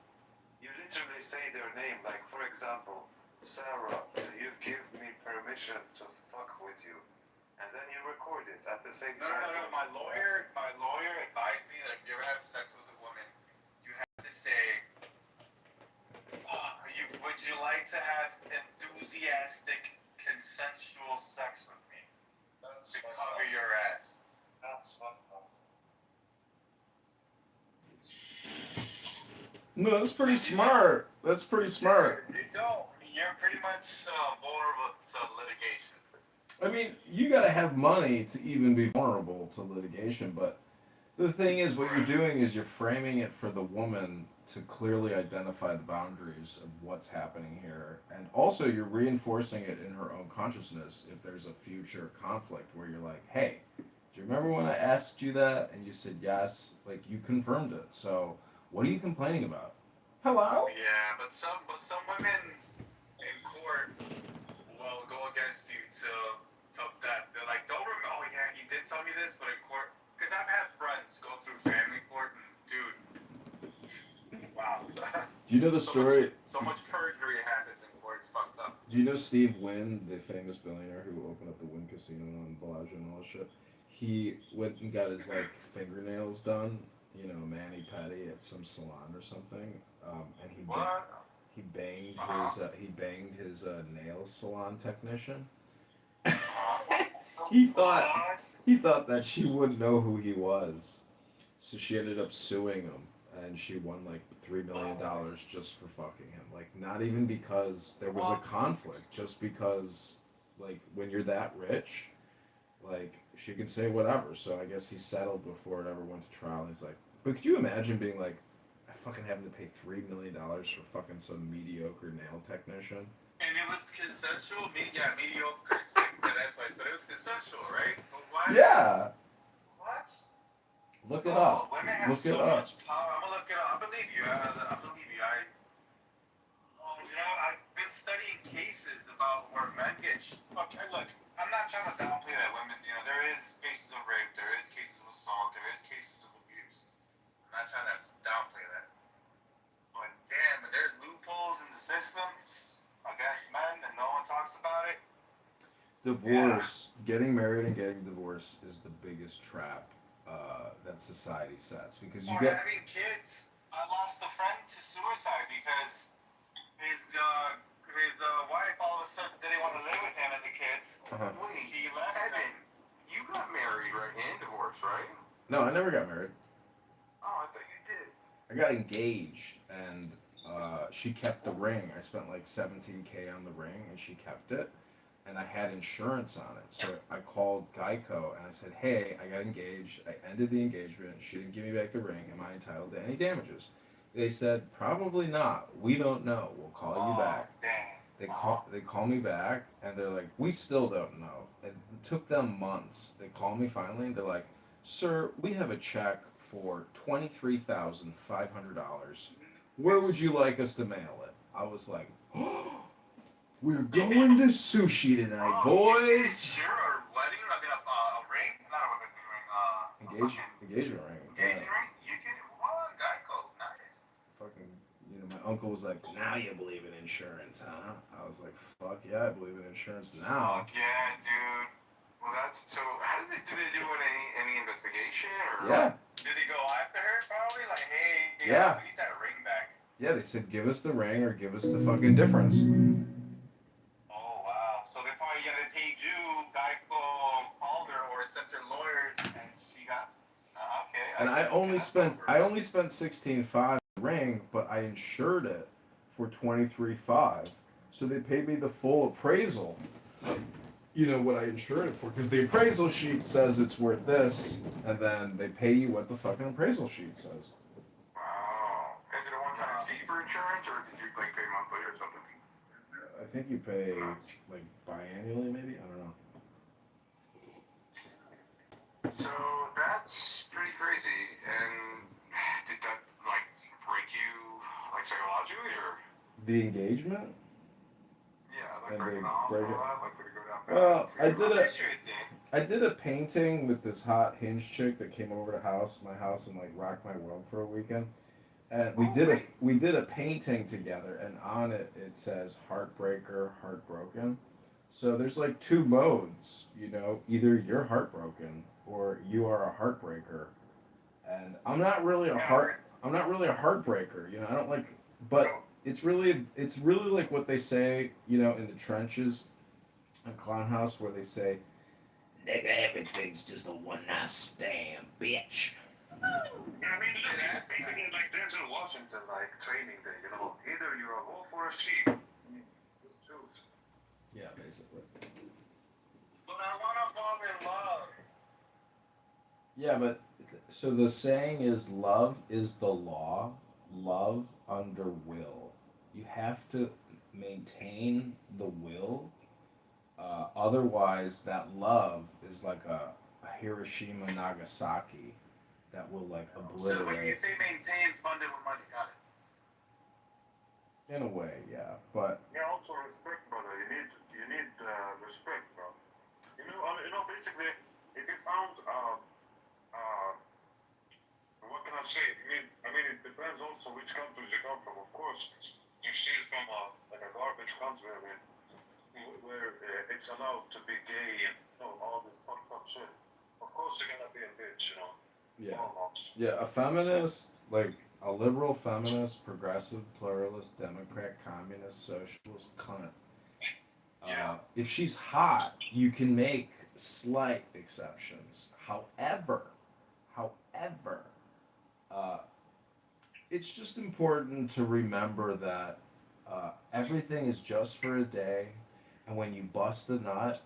you literally say their name. Like, for example, Sarah, do you give me permission to fuck with you? And then you record it at the same time. No. My lawyer advised me that if you ever have sex with a woman, you have to say, would you like to have enthusiastic, consensual sex with me? To cover your ass. That's fucked up. No, that's pretty smart. That's pretty smart. You're pretty much vulnerable to litigation. I mean, you gotta have money to even be vulnerable to litigation, but the thing is, what you're doing is you're framing it for the woman to clearly identify the boundaries of what's happening here, and also you're reinforcing it in her own consciousness if there's a future conflict where you're like, hey, do you remember when I asked you that and you said yes? Like, you confirmed it, so what are you complaining about? Hello? Yeah, but some women in court will go against you to death. They're like, don't remember, oh yeah, he did tell me this, but in court, because I've had friends go through family court, and dude, wow. Do you know the story? So much perjury happens in court, it's fucked up. Do you know Steve Wynn, the famous billionaire who opened up the Wynn Casino on Bellagio and all that shit? He went and got his like fingernails done, you know, mani-pedi at some salon or something, and he banged his nail salon technician. He thought that she wouldn't know who he was, so she ended up suing him, and she won like $3 million just for fucking him. Like, not even because there was a conflict, just because, like, when you're that rich, like, she can say whatever. So I guess he settled before it ever went to trial. He's like, but could you imagine being like, I fucking having to pay $3 million for fucking some mediocre nail technician? And it was consensual, mediocre, that's why, but it was consensual, right? But why it up. Women have Look it so up. much power. I'm gonna look it up. I believe you. I believe you. I've been studying cases about where men get. Look, I'm not trying to downplay that women. There is cases of rape. There is cases of assault. There is cases of abuse. I'm not trying to downplay that. But damn, there's loopholes in the system against men, and no one talks about it. Divorce, getting married and getting divorced is the biggest trap that society sets because you get. Having kids. I lost a friend to suicide because his wife all of a sudden didn't want to live with him and the kids. She left him. You got married, right? And divorced, right? No, I never got married. Oh, I thought you did. I got engaged, and she kept the ring. I spent like $17K on the ring, and she kept it. And I had insurance on it, so I called Geico and I said, "Hey, I got engaged. I ended the engagement. She didn't give me back the ring. Am I entitled to any damages?" They said, "Probably not. We don't know. We'll call you back." They call me back, and they're like, "We still don't know." It took them months. They call me finally, and they're like, "Sir, we have a check for $23,500. Where would you like us to mail it?" I was like, "Oh, we're going to sushi tonight, boys." Sure, a wedding, a ring, not a wedding ring, Engagement ring. engagement ring. You can what? Geico, nice. Fucking, my uncle was like, "Now you believe in insurance, huh?" I was like, "Fuck yeah, I believe in insurance now." Fuck yeah, dude. Well, that's so. How did they do any investigation or? Yeah. Did they go after her? Probably like, hey, Yeah. we need that ring back. Yeah, they said, "Give us the ring or give us the fucking difference." Oh wow! So they probably paid you. Geico called her or sent her lawyers, and she got. Okay. And I only spent $16,500 on the ring, but I insured it for $23,500. So they paid me the full appraisal. What I insured it for, because the appraisal sheet says it's worth this, and then they pay you what the fucking appraisal sheet says. Wow. Is it a one-time fee for insurance, or did you pay monthly or something? I think you pay biannually, maybe. I don't know. So that's pretty crazy. And did that break you psychologically or? The engagement? Yeah, And breaking they off break and it. all that, did it go down bad? Well, for you? I did a painting with this hot Hinge chick that came over to my house and rocked my world for a weekend. And we did a painting together, and on it says heartbreaker, heartbroken. So there's two modes, either you're heartbroken or you are a heartbreaker. And I'm not really a heartbreaker, I don't but it's really like what they say, in the trenches at Clown House, where they say, "Nigga, everything's just a one-night stand, bitch." That's Denzel Washington, training day, either you're a wolf or a sheep. Just choose. Yeah, basically. But I wanna fall in love. Yeah, but so the saying is, love is the law, love under will. You have to maintain the will. Otherwise, that love is like a Hiroshima, Nagasaki that will obliterate. So when you say maintain, funded with money, got it. In a way, yeah, but Yeah, also respect, brother. You need respect, bro. Basically, if you found what can I say? It depends also which countries you come from. Of course, if she's from a garbage country, where it's allowed to be gay and all this fucked up shit. Of course, you're gonna be a bitch, yeah, almost. yeah, a feminist, a liberal feminist, progressive, pluralist, Democrat, communist, socialist cunt. If she's hot, you can make slight exceptions. However, it's just important to remember that everything is just for a day, and when you bust a nut,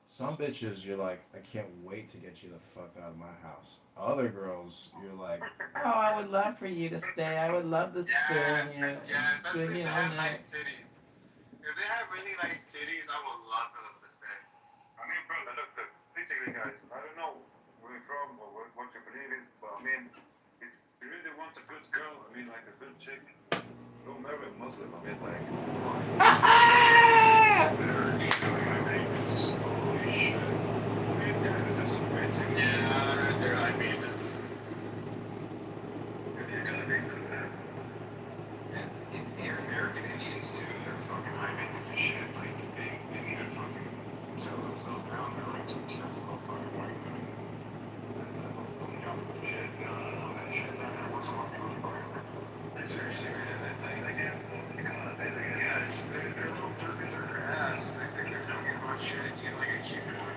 some bitches you're like, "I can't wait to get you the fuck out of my house." Other girls, you're like, "Oh, I would love for you to stay. I would love to spoon you." Yeah, especially if they have all nice night. cities. If they have really nice cities, I would love for them to stay. Brother, look, basically, guys, I don't know where you're from or what your belief is. But I mean, if you really want a good girl, I mean, like a good chick, don't marry a Muslim. I mean, like, they're showing my neighbors. Holy shit. I mean, guys are just afraid to. Yeah, they're like neighbors. You're gonna be good at that. And they're American Indians too. They're fucking high maintenance and shit. Like, they need to fucking settle themselves down. They're like two terrible motherfucking white women. Don't jump and shit. No, that shit. That was a motherfucker. That's very serious. That's like, yes, they're little jerker ass. They think they're fucking hot shit. You get like a cute one.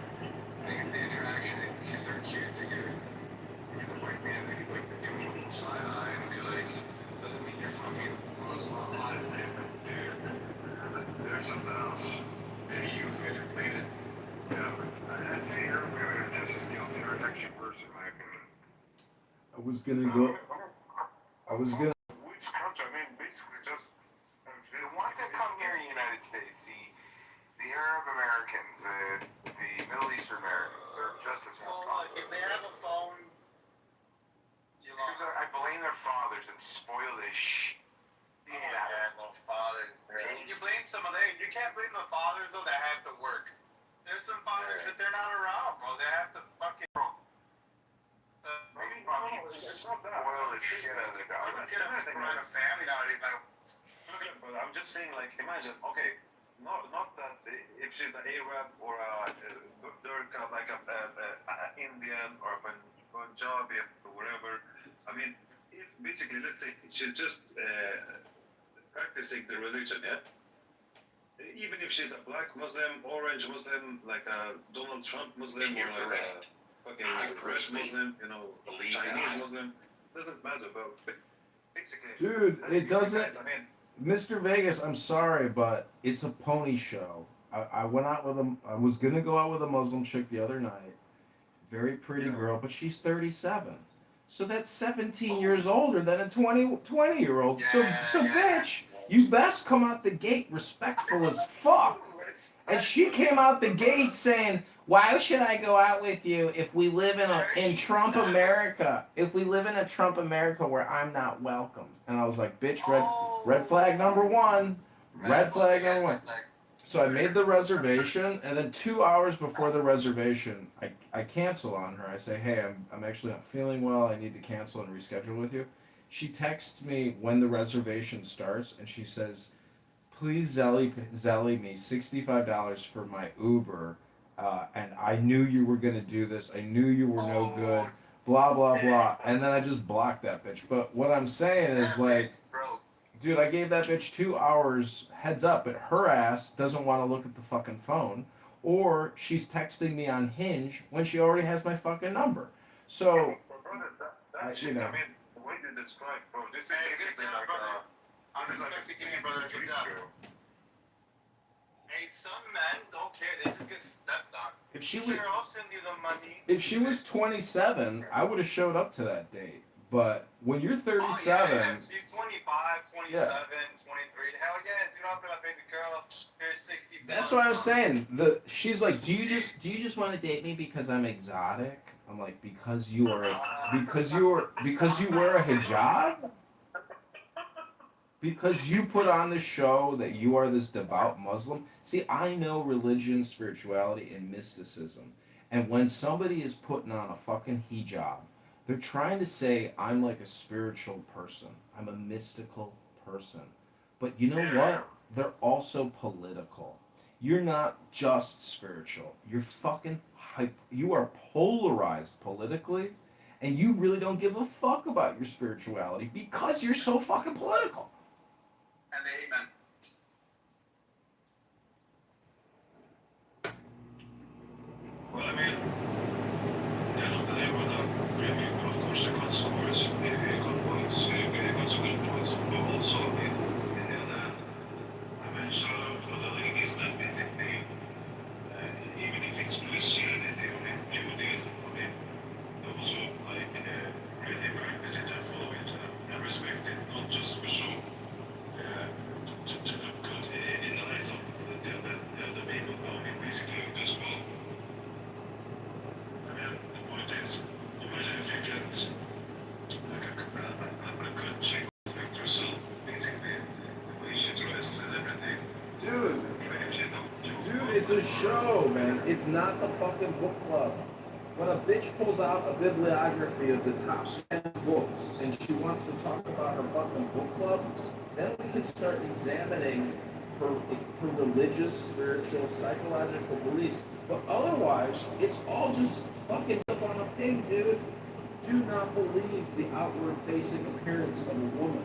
They get the attraction because they're cute. They get the white man. They like give them a little side eye and be like, doesn't mean you're fucking Muslim. Honestly, dude, there's something else. Maybe you was gonna explain it. Yeah, but I'd say you're just as guilty or actually worse in my opinion. Which country? I mean, basically just the ones that come here in the United States, the Arab Americans, the Middle Eastern Americans, they're just as well. If they have a phone, because I blame their fathers and spoil this shit. Yeah, well, fathers. You blame some of them. You can't blame the fathers though that have to work. There's some fathers that they're not around, bro. They have to fucking. Maybe fucking spoil the shit out of the guy. I'm a family nowadays. But I'm just saying, like, imagine, okay, not that if she's an Arab or a Durka, like a Indian or a Punjabi or whatever. I mean, if basically, let's say she's just practicing the religion, yeah? Even if she's a black Muslim, orange Muslim, like a Donald Trump Muslim, or like a fucking red Muslim, you know, Chinese Muslim, doesn't matter, but basically. Dude, it doesn't. I mean, Mr. Vegas, I'm sorry, but it's a pony show. I went out with I was gonna go out with a Muslim chick the other night. Very pretty girl, but she's 37. So that's 17 years older than a 20-year-old. So bitch, you best come out the gate respectful as fuck. And she came out the gate saying, "Why should I go out with you if we live in Trump America? If we live in a Trump America where I'm not welcomed?" And I was like, "Bitch, red flag number one. Red flag number one." So I made the reservation, and then 2 hours before the reservation, I cancel on her. I say, "Hey, I'm actually not feeling well. I need to cancel and reschedule with you." She texts me when the reservation starts, and she says, "Please zelly me $65 for my Uber, and I knew you were gonna do this. I knew you were no good. Blah blah blah." And then I just blocked that bitch. But what I'm saying is, like, dude, I gave that bitch 2 hours heads up, but her ass doesn't want to look at the fucking phone, or she's texting me on Hinge when she already has my fucking number. So, you know. I mean, the way you describe, bro, this is basically like I'm just giving you brother a good job. Hey, some men don't care. They just get stepped on. If she Sure, I'll send you the money. If she was 27, I would have showed up to that date. But when you're 37, she's 25, 27, 23. Hell yeah, dude, I'll be like, baby girl, here's 60. that's what I'm saying. She's like, do you just want to date me because I'm exotic? I'm like, because you wear a hijab? Because you put on the show that you are this devout Muslim. See, I know religion, spirituality, and mysticism. And when somebody is putting on a fucking hijab, they're trying to say I'm like a spiritual person. I'm a mystical person. But you know what? They're also political. You're not just spiritual. You're fucking you are polarized politically, and you really don't give a fuck about your spirituality because you're so fucking political. And amen. Well, I mean, of course, the consumers, good points, good points, but also, I mean, so for the ladies, that basically, even if it's Christianity, I mean, Judaism, I mean, those who, like, really practice it and follow it and respect it, not just for show. To show, man. It's not the fucking book club. When a bitch pulls out a bibliography of the top 10 books and she wants to talk about her fucking book club, then we can start examining her religious, spiritual, psychological beliefs. But otherwise, it's all just fucking up on a pig, dude. Do not believe the outward facing appearance of a woman.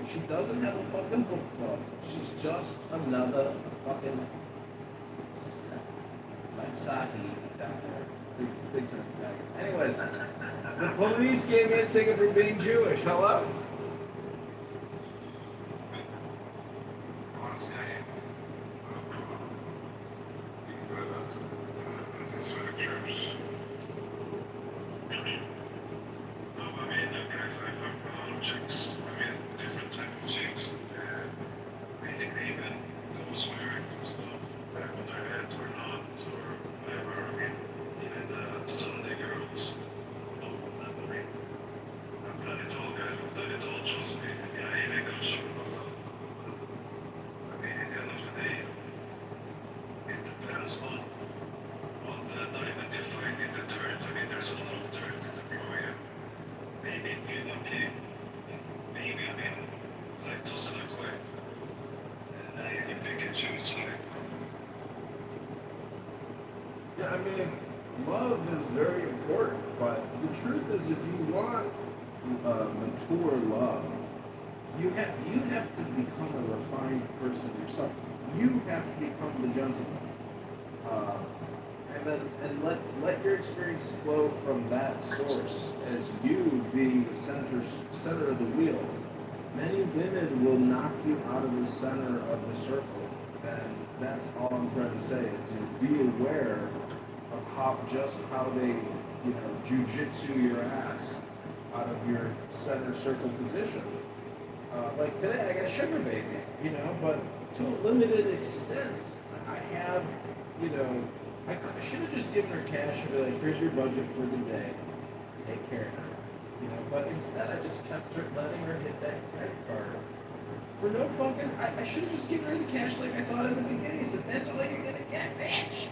If she doesn't have a fucking book club, she's just another fucking like Sahi down there. Big time faggot. Anyways, the police came in singing for being Jewish. Hello? Yeah, I mean, love is very important, but the truth is, if you want mature love, you have to become a refined person yourself. You have to become the gentleman, and let your experience flow from that source as you being the center of the wheel. Many women will knock you out of the center of the circle, and that's all I'm trying to say is be aware of how they, jujitsu your ass out of your center circle position. Like today, I got a sugar baby, but to a limited extent, I have, I should have just given her cash and be like, here's your budget for the day, take care of her. But instead I just kept letting her hit that credit card for no fucking. I should have just given her the cash like I thought in the beginning. I said, that's all you're gonna get, bitch.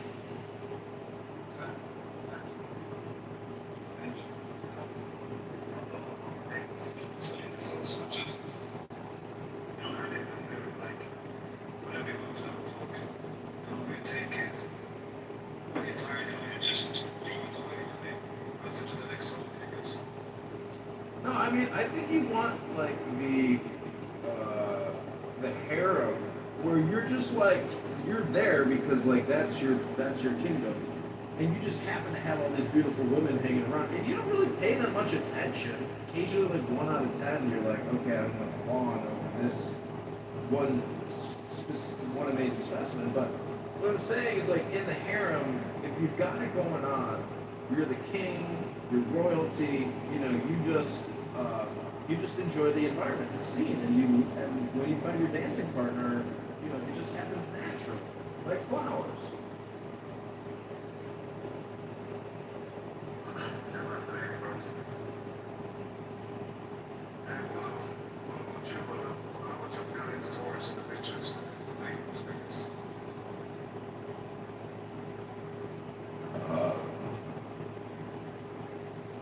No, I mean, I think you want like the harem where you're just like you're there because like that's your kingdom, and you just happen to have all these beautiful women hanging around, and you don't really pay that much attention. Occasionally, like 1 out of 10, you're like, okay, I'm gonna fawn over this one amazing specimen. But what I'm saying is like in the harem, if you've got it going on, you're the king, you're royalty. You just enjoy the environment, the scene, and when you find your dancing partner, it just happens naturally, like flowers. What's your feelings towards the pictures that they use?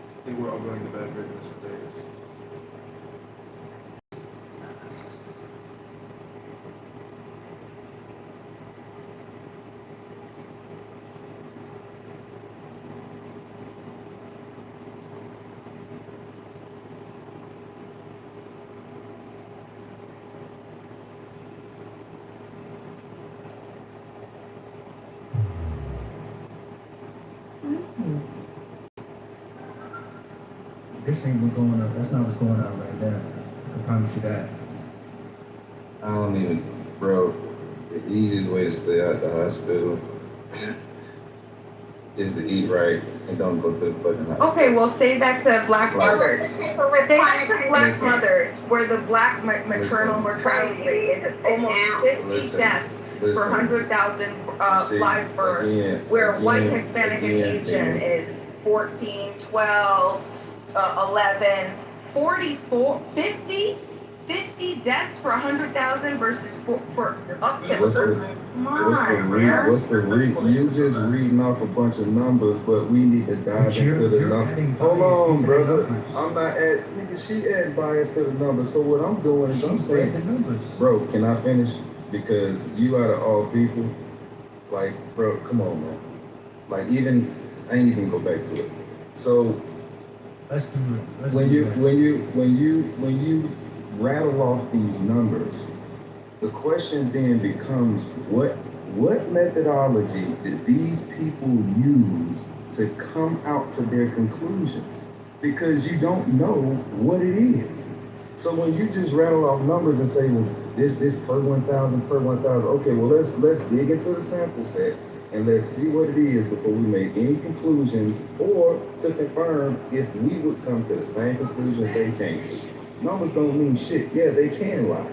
I think we're all going to bed very much days. This ain't what's going on. That's not what's going on right now. I can promise you that. I don't even, bro. The easiest way to stay out the hospital is to eat right and don't go to the fucking hospital. Okay, well, say that to black mothers. Say that to black mothers, where the black maternal mortality rate is almost 50 deaths per 100,000 live births, where white, Hispanic, and Asian is 14, 12, 11, 44, 50 50 deaths for 100,000 versus for up to What's the Come on, man. You just reading off a bunch of numbers, but we need to dive into the numbers. Hold on, brother. I'm not nigga, she adding bias to the numbers. So what I'm doing is I'm saying, the numbers. bro, can I finish? Because you out of all people, like, bro, come on, man. Like, even I ain't even go back to it. So Let's do it. when you rattle off these numbers, the question then becomes what methodology did these people use to come out to their conclusions? Because you don't know what it is. So when you just rattle off numbers and say, well, this per 1,000, per 1,000, okay, well let's dig into the sample set and let's see what it is before we make any conclusions or to confirm if we would come to the same conclusion they came to. Numbers don't mean shit. Yeah, they can lie.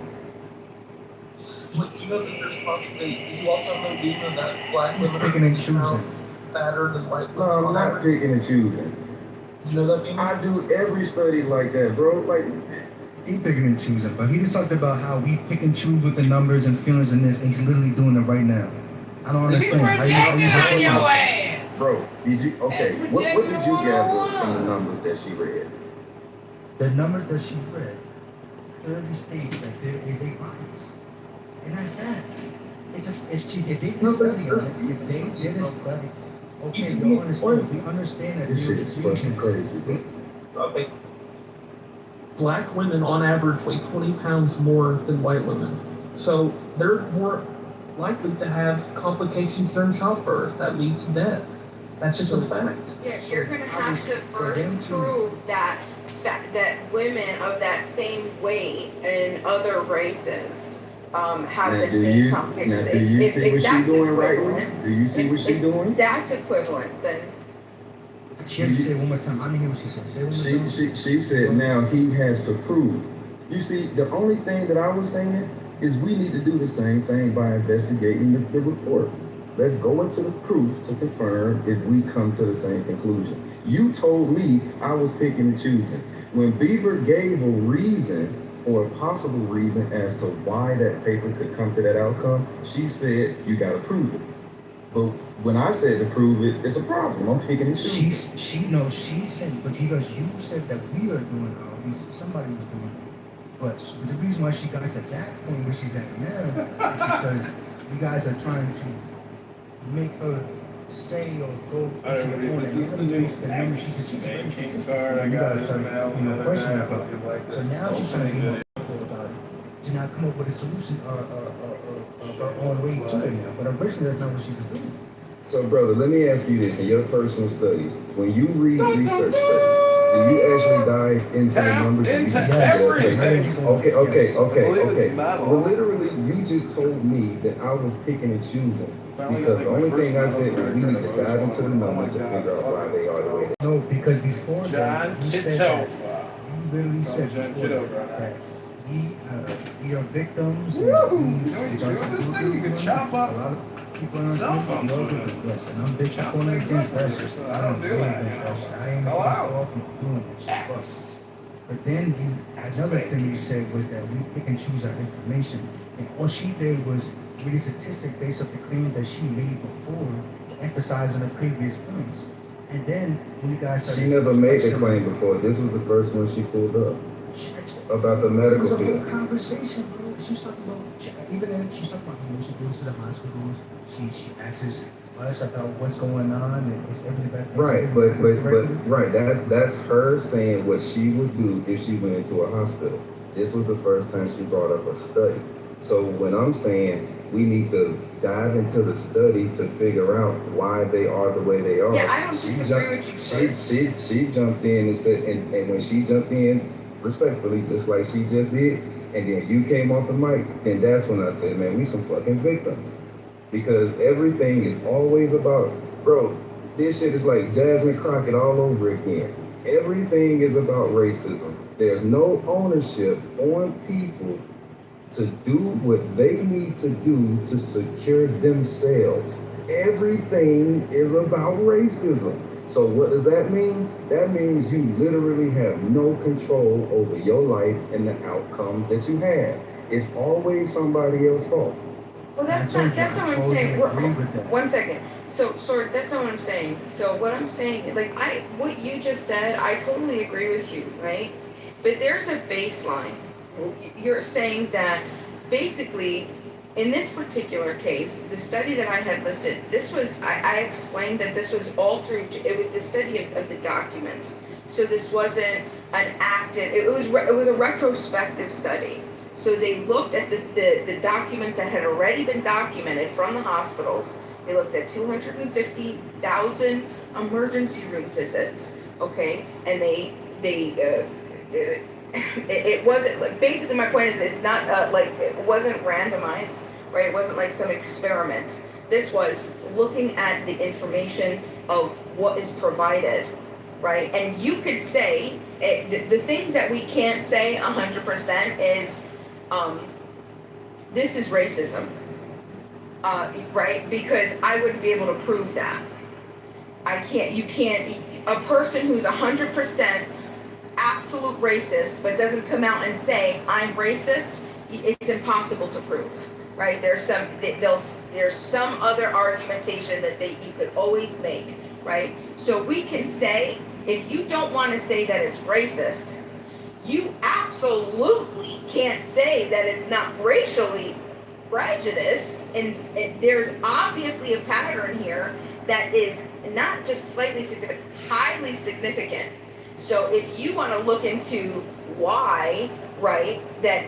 But you know that there's probably, did you also know, Dina, that black women Picking and choosing. Better than white women? No, I'm not picking and choosing. Did you know that, Dina? I do every study like that, bro. Like, he picking and choosing, but he just talked about how we pick and choose with the numbers and feelings in this, and he's literally doing it right now. I don't understand. How you your ass. Bro, did you, okay, what did you gather from the numbers that she read? The numbers that she read clearly states that there is a bias. And that's that. If they did a study on it, if they did a study, okay, you understand, we understand that This shit is fucking crazy, bro. Okay. Black women on average weigh 20 pounds more than white women. So they're more likely to have complications during childbirth that lead to death. That's just a fact. Yeah, you're gonna have to first prove that women of that same weight in other races have the same complications. Now, do you see what she's doing right now? Do you see what she's doing? That's equivalent, then. She has to say it one more time. I didn't hear what she said. Say it one more time. She said now he has to prove. You see, the only thing that I was saying is we need to do the same thing by investigating the report. Let's go into the proof to confirm if we come to the same conclusion. You told me I was picking and choosing. When Beaver gave a reason or a possible reason as to why that paper could come to that outcome, she said, you gotta prove it. But when I said to prove it, it's a problem. I'm picking and choosing. She said, but because you said that we are doing all these, somebody was doing it. But the reason why she got to that point where she's at now is because you guys are trying to make her say or go into the point and based the numbers she's very consistent. You gotta start, questioning her. So now she's trying to be more careful about it. To not come up with a solution or her own way to it now. But originally that's not what she was doing. So, brother, let me ask you this: in your personal studies, when you read research studies, do you actually dive into the numbers? Okay. Well, literally, you just told me that I was picking and choosing because the only thing I said was we need to dive into the numbers to figure out why they are the way they are. No, because before that, you said that, you literally said before that we are victims. And You can chop up a lot of people aren't cell phones. And I'm big supporter against that shit. I don't do that shit. I ain't off of doing that shit. But then another thing you said was that we pick and choose our information. And all she did was read a statistic based off the claims that she made before to emphasize on the previous points. And then when you guys started, she never made the claim before. This was the first one she pulled up about the medical field. It was a whole conversation, bro. She's talking about, even then she's talking about when she goes to the hospitals, she asks us about what's going on and is everything back there. Right, that's her saying what she would do if she went into a hospital. This was the first time she brought up a study. So when I'm saying we need to dive into the study to figure out why they are the way they are. Yeah, I don't disagree with you. She jumped in and said, and when she jumped in, respectfully, just like she just did, and then you came off the mic, then that's when I said, man, we some fucking victims. Because everything is always about, bro, this shit is like Jasmine Crockett all over again. Everything is about racism. There's no ownership on people to do what they need to do to secure themselves. Everything is about racism. So what does that mean? That means you literally have no control over your life and the outcomes that you have. It's always somebody else's fault. Well, that's not what I'm saying. One second. So, sorry, that's not what I'm saying. So, what I'm saying, like, what you just said, I totally agree with you, right? But there's a baseline. You're saying that basically, in this particular case, the study that I had listed, this was, I explained that this was all through, it was the study of the documents. So this wasn't an active, it was a retrospective study. So they looked at the documents that had already been documented from the hospitals. They looked at 250,000 emergency room visits, okay? And it wasn't, like, basically my point is it's not like, it wasn't randomized, right? It wasn't like some experiment. This was looking at the information of what is provided, right? And you could say, the things that we can't say 100% is, this is racism, right? Because I wouldn't be able to prove that. You can't, a person who's 100% absolute racist, but doesn't come out and say, I'm racist, it's impossible to prove, right? There's some other argumentation that you could always make, right? So we can say, if you don't want to say that it's racist, you absolutely can't say that it's not racially prejudiced. And there's obviously a pattern here that is not just slightly significant, highly significant. So if you want to look into why, right, that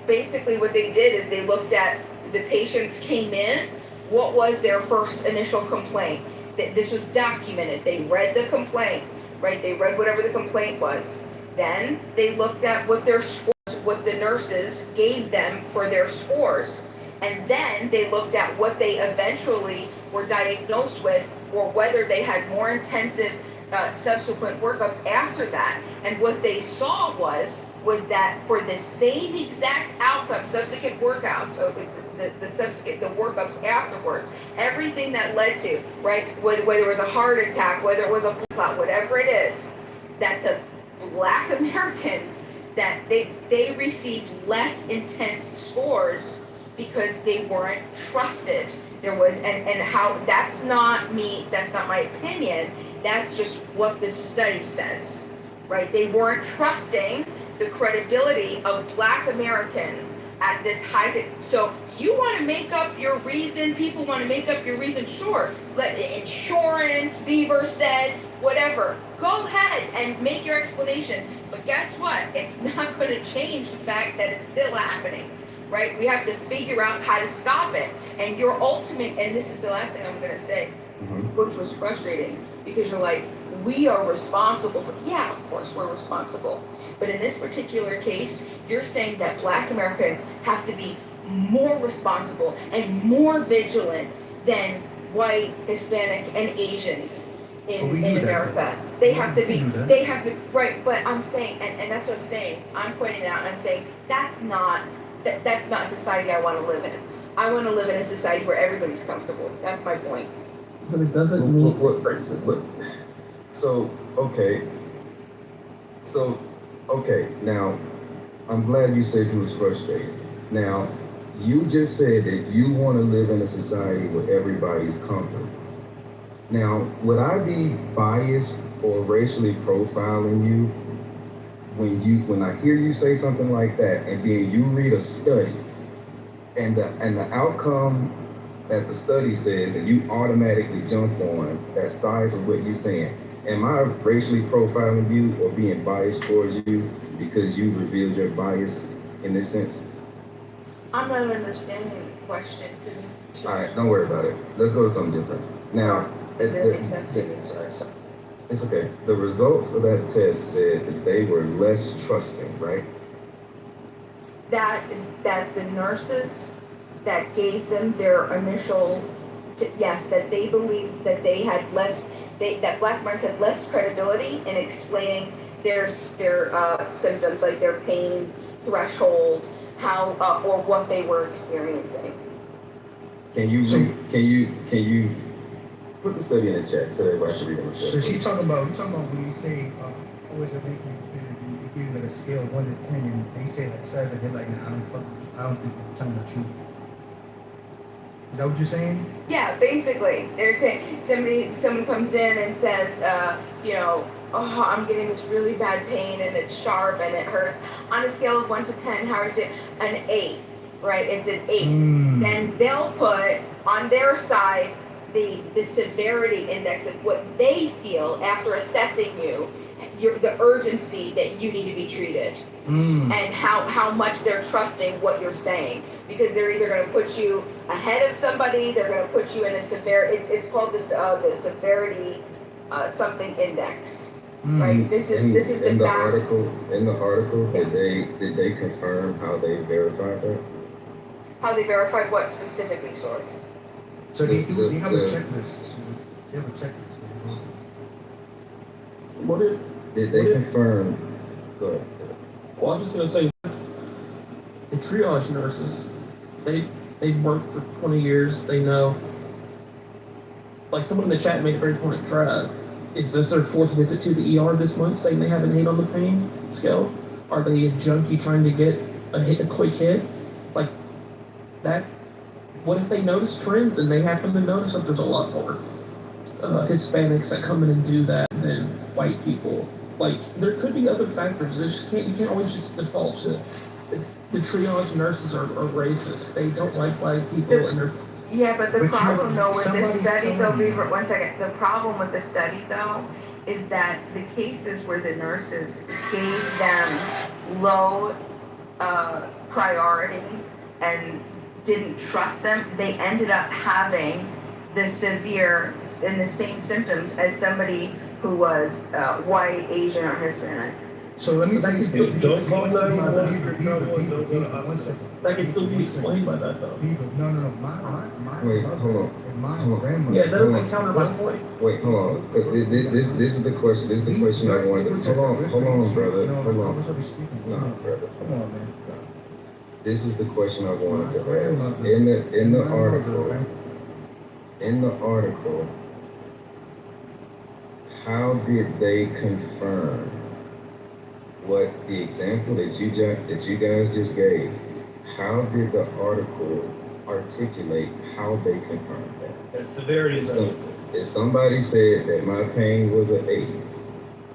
basically what they did is they looked at the patients came in, what was their first initial complaint? This was documented. They read the complaint, right? They read whatever the complaint was. Then they looked at what their scores, what the nurses gave them for their scores. And then they looked at what they eventually were diagnosed with, or whether they had more intensive subsequent workups after that. And what they saw was that for the same exact outcome, subsequent workouts, so the workups afterwards, everything that led to, right, whether it was a heart attack, whether it was a blood clot, whatever it is, that the Black Americans, that they received less intense scores because they weren't trusted. There was, and how, that's not me, that's not my opinion, that's just what the study says, right? They weren't trusting the credibility of Black Americans at this high. So you want to make up your reason, people want to make up your reason, sure. Let insurance, Beaver said, whatever. Go ahead and make your explanation. But guess what? It's not going to change the fact that it's still happening, right? We have to figure out how to stop it. And your ultimate, and this is the last thing I'm going to say, which was frustrating, because you're like, we are responsible for, yeah, of course we're responsible. But in this particular case, you're saying that Black Americans have to be more responsible and more vigilant than white, Hispanic, and Asians in America. They have to be, right, but I'm saying, and that's what I'm saying, I'm pointing out, I'm saying, that's not a society I want to live in. I want to live in a society where everybody's comfortable. That's my point. But it doesn't mean okay, now, I'm glad you said you was frustrated. Now, you just said that you want to live in a society where everybody's comfortable. Now, would I be biased or racially profiling you when I hear you say something like that, and then you read a study, and the outcome that the study says, and you automatically jump on that size of what you're saying? Am I racially profiling you or being biased towards you because you've revealed your bias in this sense? I'm not understanding the question. All right, don't worry about it. Let's go to something different. Now, it makes sense to me, sorry. It's okay. The results of that test said that they were less trusting, right? That the nurses that gave them their initial, yes, that they believed that they had less, that Black Americans had less credibility in explaining their symptoms, like their pain threshold, how or what they were experiencing. Can you Put the study in the chat so everybody can read it themselves. So she's talking about when you say, how is it making you give it a scale of 1 to 10, and they say like 7, they're like, nah, I don't think you're telling the truth. Is that what you're saying? Yeah, basically, they're saying someone comes in and says, you know, oh, I'm getting this really bad pain and it's sharp and it hurts. On a scale of 1 to 10, how are you feeling? An 8, right? It's an 8. Then they'll put on their side the severity index of what they feel after assessing you, the urgency that you need to be treated. And how much they're trusting what you're saying, because they're either going to put you ahead of somebody, they're going to put you in a severity. It's called this the severity something index, right? This is in the the article. In the article, did they confirm how they verified that? How they verified what specifically, sorry? So they have a checklist. They have a checklist. What if? Did they confirm? Go ahead. Well, I was just gonna say, the triage nurses, they've worked for 20 years. They know. Like someone in the chat made a very point. Is this their 4th visit to the ER this month, saying they have an 8 on the pain scale? Are they a junkie trying to get a quick hit? Like that. What if they notice trends and they happen to notice that there's a lot more Hispanics that come in and do that than white people? Like, there could be other factors. You can't always just default to the triage nurses are racist. They don't like black people, and they're... Yeah, but the problem though with this study though, Beaver, 1 second. The problem with the study though is that the cases where the nurses gave them low priority and didn't trust them, they ended up having the severe and the same symptoms as somebody who was white, Asian, or Hispanic. So let me tell you, don't call 911. One second. That can still be explained by that though. No. My Wait, hold on. my grandmother. Yeah, that doesn't counter my point. Wait, hold on. This is the question. This is the question I wanted to. Hold on, brother. Hold on. No, brother. Come on, man. This is the question I wanted to ask. In the article, how did they confirm what the example that you guys just gave? How did the article articulate how they confirmed that? The severity of If somebody said that my pain was an 8,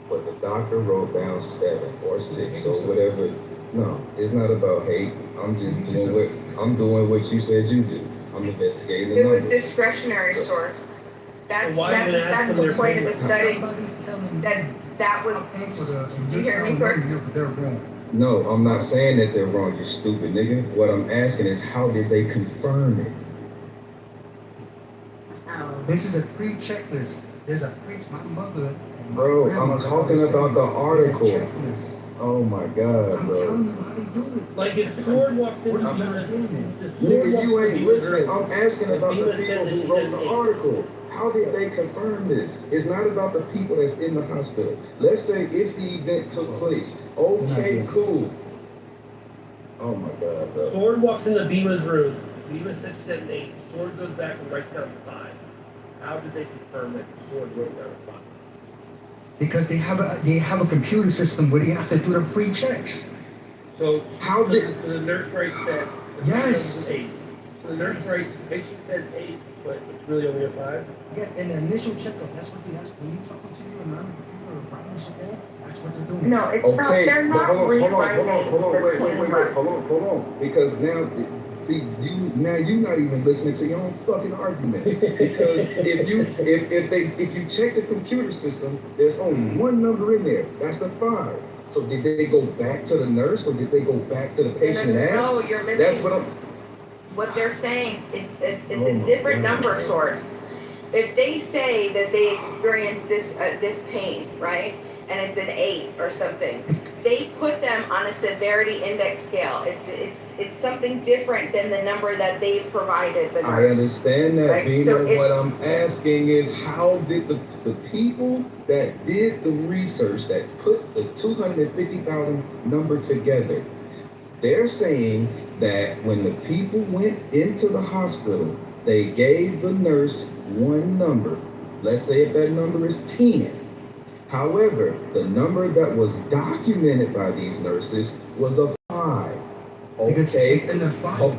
but the doctor wrote down 7 or 6 or whatever, no, it's not about hate. I'm just doing what you said you do. I'm investigating the It was numbers. discretionary sort. That's Why even ask that's them the their point of the opinion? study. That was. Do you hear me, sir? They're wrong. No, I'm not saying that they're wrong, you stupid nigga. What I'm asking is how did they confirm it? This is a pre-checklist. There's a my mother. And my Bro, I'm grandmother talking always about the said, article. "There's a checklist." Oh my God, I'm bro. telling you how they do it. Like if Ford walks in, I'm not getting it. Nigga, you ain't listening. I'm asking about the people who wrote the article. How did they confirm this? It's not about the people that's in the hospital. Let's say if the event took place. Okay, cool. Oh my God, bro. Ford walks into Bima's room. Bima says she's at an 8. Ford goes back and writes down 5. How did they confirm that Ford wrote down 5? Because they have a computer system where they have to do the pre-checks. So How did? So the nurse writes that the Yes. patient is an 8. So the nurse writes, patient says 8, but it's really only a 5. Yes, in the initial checkup, that's what they ask when you talking to you and on the computer or writing shit down. That's what they're doing. No, it's not. Okay, They're but not hold on, rewriting. wait, hold on. Because now, see, you're not even listening to your own fucking argument. Because if you check the computer system, there's only one number in there. That's the 5. So did they go back to the nurse or did they go back to the patient and ask? No, you're missing. That's what I'm. What they're saying, it's Oh a my different God. number sort. If they say that they experience this pain, right, and it's an 8 or something, they put them on a severity index scale. It's something different than the number that they've provided the I nurse. understand that, Right? Bina. So What I'm asking is how did the people that did the research that put the 250,000 number together, they're saying that when the people went into the hospital, they gave the nurse one number, Let's say if that number is 10. However, the number that was documented by these nurses was a 5. Okay. It's in the file.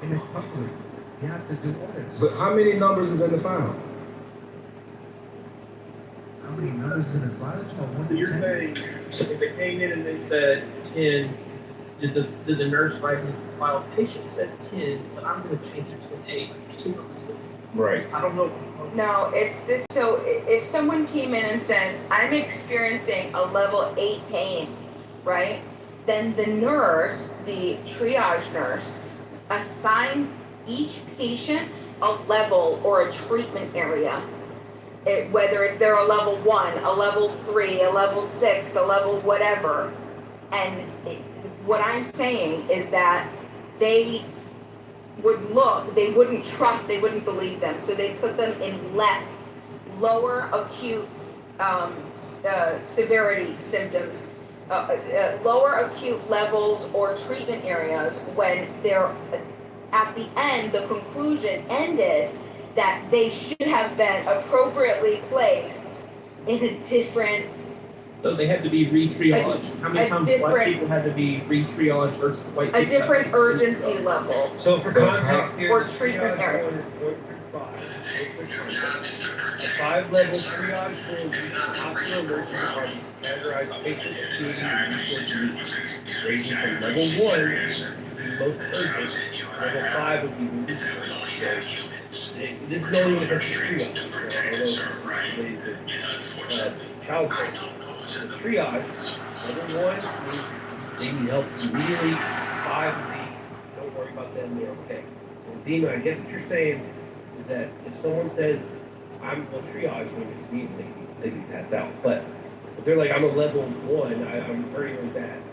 And it's public. You have to do audits. But how many numbers is in the file? How many numbers is in the file? So you're saying if they came in and they said 10, did the nurse write in the file patient said 10, but I'm going to change it to an 8? There's 2 numbers. Right. I don't know. No, it's this. So if someone came in and said, I'm experiencing a level 8 pain, right? Then the nurse, the triage nurse, assigns each patient a level or a treatment area. Whether they're a level 1, a level 3, a level 6, a level whatever. And what I'm saying is that they would look, they wouldn't trust, they wouldn't believe them. So they put them in lower acute severity symptoms, lower acute levels or treatment areas when they're at the end, the conclusion ended that they should have been appropriately placed in a different. So they had to be re-triaged. How many times black people had to be re-triaged versus white people? A different urgency level. So for context here, or treatment area. Is 1 through 5. A 5-level triage for hospital emergency departments categorize patient acuity and resource needs, ranging from level 1, which would be most urgent, level 5 would be the least urgent. So this is only when it comes to triage. Although this is related to child care. So triage, level 1 means they need help immediately. 5 would be, don't worry about them, they're okay. So Dima, I guess what you're saying is that if someone says, I'm a triage, immediately they can pass out. But if they're like, I'm a level 1, I'm hurting really bad.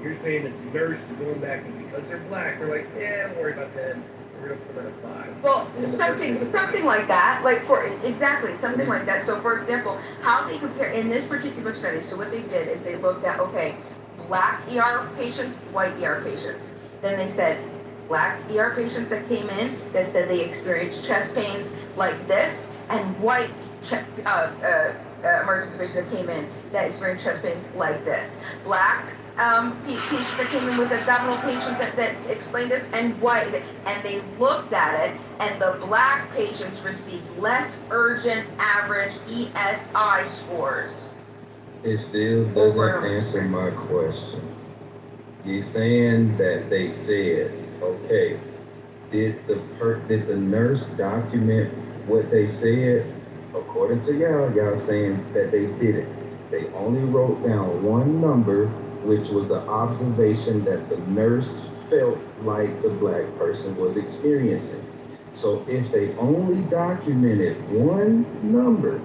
You're saying that the nurse is going back and because they're black, they're like, yeah, don't worry about them. We're gonna put them at a 5. Well, something like that, something like that. So for example, how they compare in this particular study, so what they did is they looked at, okay, black ER patients, white ER patients. Then they said, black ER patients that came in that said they experienced chest pains like this, and white emergency patients that came in that experienced chest pains like this. Black patients that came in with abdominal patients that explained this, and white, and they looked at it, and the black patients received less urgent average ESI scores. It still doesn't answer my question. You're saying that they said, okay, did the nurse document what they said? According to y'all saying that they didn't. They only wrote down one number, which was the observation that the nurse felt like the black person was experiencing. So if they only documented one number,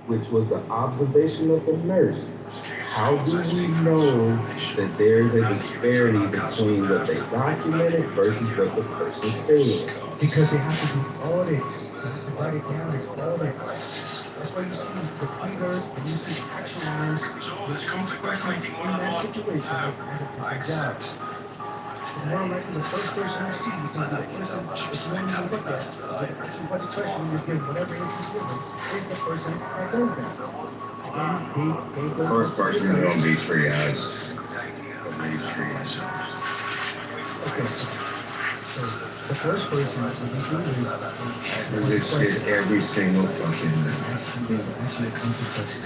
which was the observation of the nurse, how do we know that there is a disparity between what they documented versus what the person said? Because they have to do audits. They have to write it down as audits. That's why you see the pre-nurse and you see the actual nurse. Each person in that situation has a different job. The more likely the first person you see is going to be the person that you want to look at. But if actually what's the question you just give whatever answer you give them is the person that does that. Again, they go First person that don't be triage. Okay, so the first person that we do is This shit every single fucking day. actually come to question.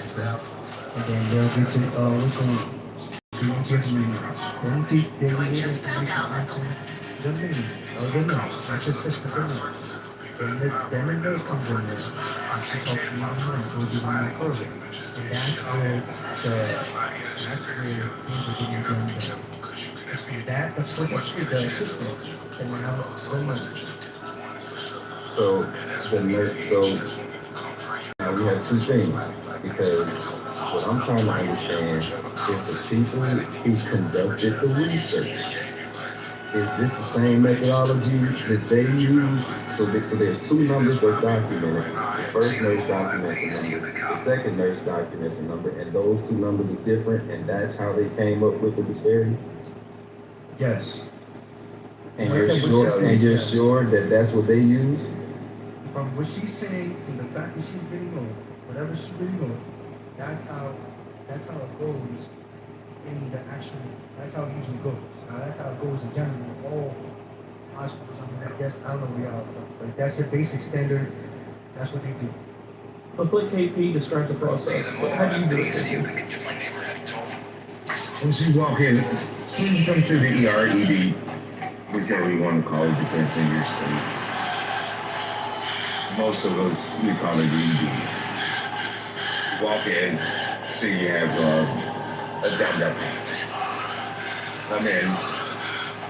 And then they'll get to, what's going on? So you give them, don't keep their information answer the meeting or the nurse, not the sister, the nurse. Then the nurse comes in there and she talks to you on the nurse, so we'll give them a further. And that's where things are getting done better. That, the system, and now the nurse. So now we have two things, because what I'm trying to understand is the people who conducted the research. Is this the same methodology that they use? So there's two numbers that's documented. The first nurse documents a number, the second nurse documents a number, and those two numbers are different, and that's how they came up with the disparity? Yes. And you're sure that that's what they use? from what she's saying, from the fact that she's really old, whatever she's really old, that's how it goes in the actual, that's how it usually goes. That's how it goes in general in all hospitals. I mean, I guess, I don't know where y'all from, but that's a basic standard. That's what they do. Let's let KP describe the process. How do you do it, KP? Once you walk in, as soon as you come through the ED, whichever you want to call it, depends on your state. Most of us, we call it ED. Walk in, say you have a dum-dum. Come in,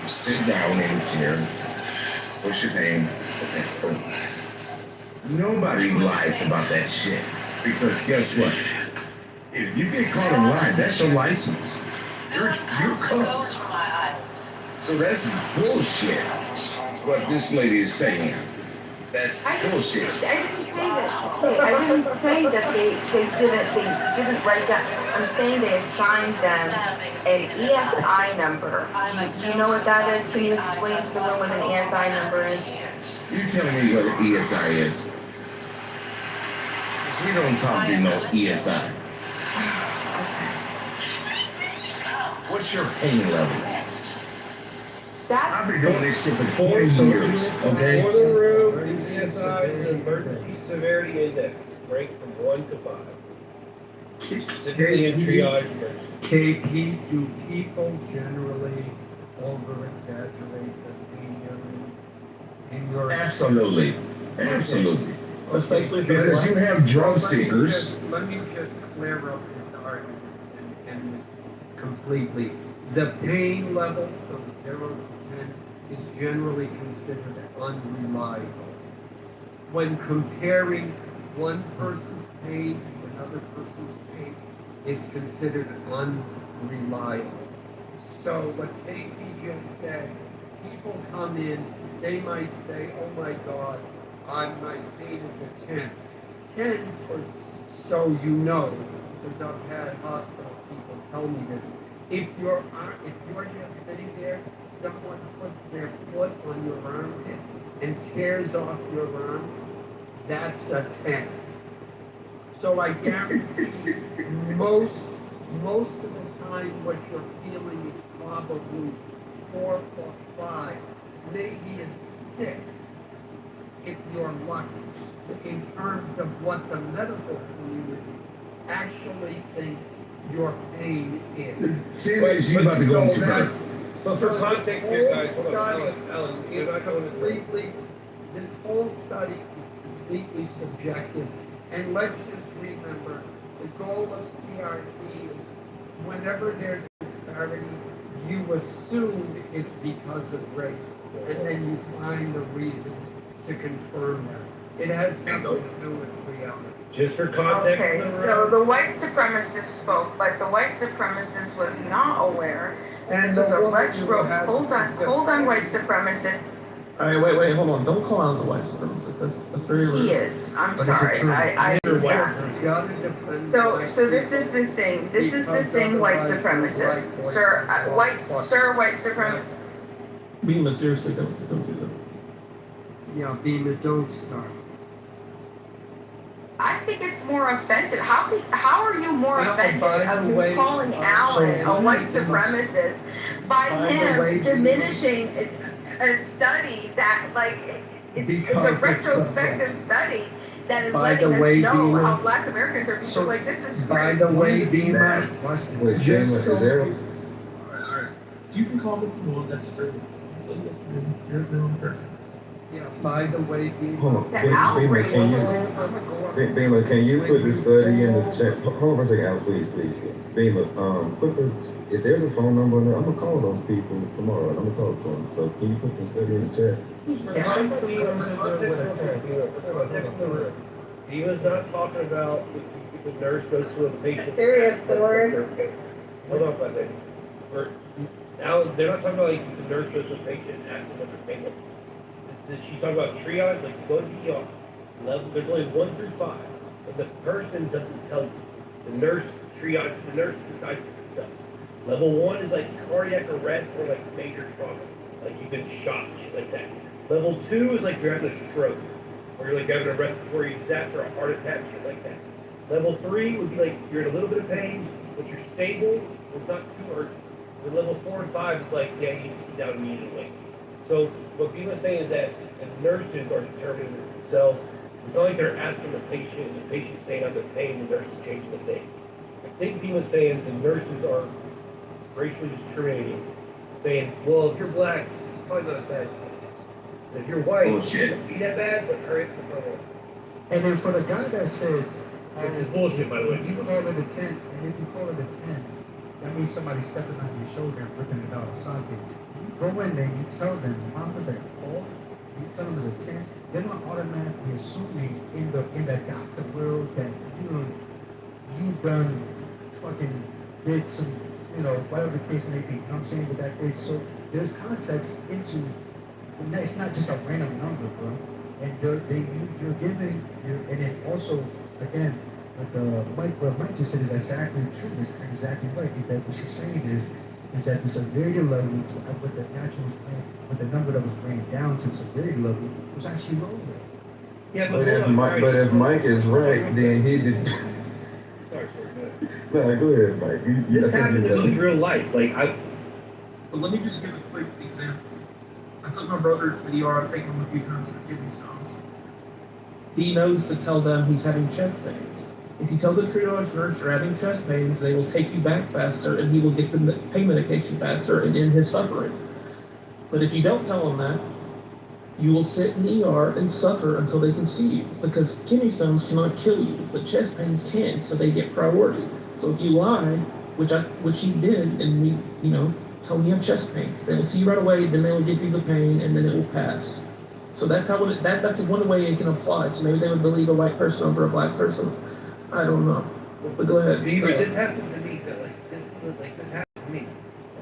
you sit down in a chair, what's your name? Okay, cool. Nobody lies about that shit, because guess what? If you get caught in lying, that's your license. You're cooked. So that's bullshit. What this lady is saying. That's bullshit. I didn't say that. Okay, I didn't say that they didn't write down. I'm saying they assigned them an ESI number. Do you know what that is? Can you explain to the room what an ESI number is? You tell me what an ESI is. Because we don't talk to no ESI. What's your pain level? I've been doing this shit for 20 years, okay? For the room, the ESI is the Emergency Severity Index, ranks from 1 to 5. Specifically in triage emergency. KP, do people generally over-exaggerate the pain in your... Absolutely. Absolutely. Especially because you have drug seekers. Let me just clear up this argument and this completely. The pain level from 0 to 10 is generally considered unreliable. When comparing one person's pain to another person's pain, it's considered unreliable. So what KP just said, people come in, they might say, oh my God, my pain is a 10. 10, so you know, because I've had hospital people tell me this, if you're just sitting there, someone puts their foot on your armpit and tears off your arm, that's a 10. So I guarantee most of the time what you're feeling is probably 4 or 5, maybe a 6 if you're lucky, in terms of what the medical community actually thinks your pain is. Same as you about to go into break. But for context here, guys, hold on, Alan, you're not going to completely, this whole study is completely subjective. And let's just remember, the goal of CRT is whenever there's disparity, you assume it's because of race, and then you find the reasons to confirm that. It has nothing to do with reality. Just for context. Okay, so the white supremacist spoke, but the white supremacist was not aware that this was a retro. Hold on, white supremacist. All right, wait, hold on. Don't call out the white supremacist. That's very rude. He is. I'm sorry. I So this is the thing. This is the thing, white supremacist, sir. White supremacist. Beamer, seriously, don't do that. Yeah, Beamer, don't start. I think it's more offensive. How are you more offended of me calling Alan a white supremacist by him diminishing a study that it's a retrospective study that is letting us know how Black Americans are people like this is By the way, Beamer, Wait, Beamer, is there? All right. You can call it some more. That's true. You're doing perfect. Yeah, by the way, Hold on, Beamer, can you put the study in the chat? Hold on for a second, Al, please. Beamer, if there's a phone number on there, I'm gonna call those people tomorrow and I'm gonna talk to them. So can you put the study in the chat? He was not talking about if the nurse goes to a patient. Serious, Lord. Hold on, my baby. Now, they're not talking about like if the nurse goes to a patient and asks them what their pain level is. She's talking about triage, like you go to the ER. Level, there's only 1 through 5. But the person doesn't tell you. The nurse decides it themselves. Level 1 is like cardiac arrest or like major trauma. Like you've been shot, shit like that. Level 2 is like you're having a stroke. or you're like having a respiratory disaster, a heart attack, shit like that. Level 3 would be like you're in a little bit of pain, but you're stable, it's not too urgent. And level 4 and 5 is like, yeah, you need to sit down immediately. So what Bima's saying is that the nurses are determining this themselves. It's not like they're asking the patient, and the patient's staying under pain, the nurse is changing the thing. I think Bima's saying the nurses are racially discriminating, saying, well, if you're black, it's probably not as bad as you. And if you're white, Bullshit. it won't be that bad, but hurry up and problem. And then for the guy that said, Which is bullshit, by the way. if you call it a 10, and if you call it a 10, that means somebody stepping on your shoulder and ripping it out of socket. You go in there, you tell them, mom was like, Paul, you tell them it's a 10, they're not automatically assuming in the doctor world that, you've done fucking did some, whatever the case may be. You know what I'm saying? With that phrase. So there's context into, it's not just a random number, bro. And you're giving, and then also, again, what Mike just said is exactly true. It's exactly right. Is that what she's saying is that the severity level, with the with the number that was ran down to severity level, was actually lower. Yeah, But if Mike is right, then he did. Sorry, No, go ahead, Mike. This happens in real life. But let me just give a quick example. I took my brother to the ER. I've taken him a few times for kidney stones. He knows to tell them he's having chest pains. If you tell the triage nurse you're having chest pains, they will take you back faster and he will get the pain medication faster and end his suffering. But if you don't tell him that, you will sit in the ER and suffer until they can see you, because kidney stones cannot kill you, but chest pains can, so they get priority. So if you lie, which he did, and tell me you have chest pains, they will see you right away, then they will give you the pain, and then it will pass. So that's that's one way it can apply. So maybe they would believe a white person over a black person. I don't know. But go ahead. This happened to me. This happened to me.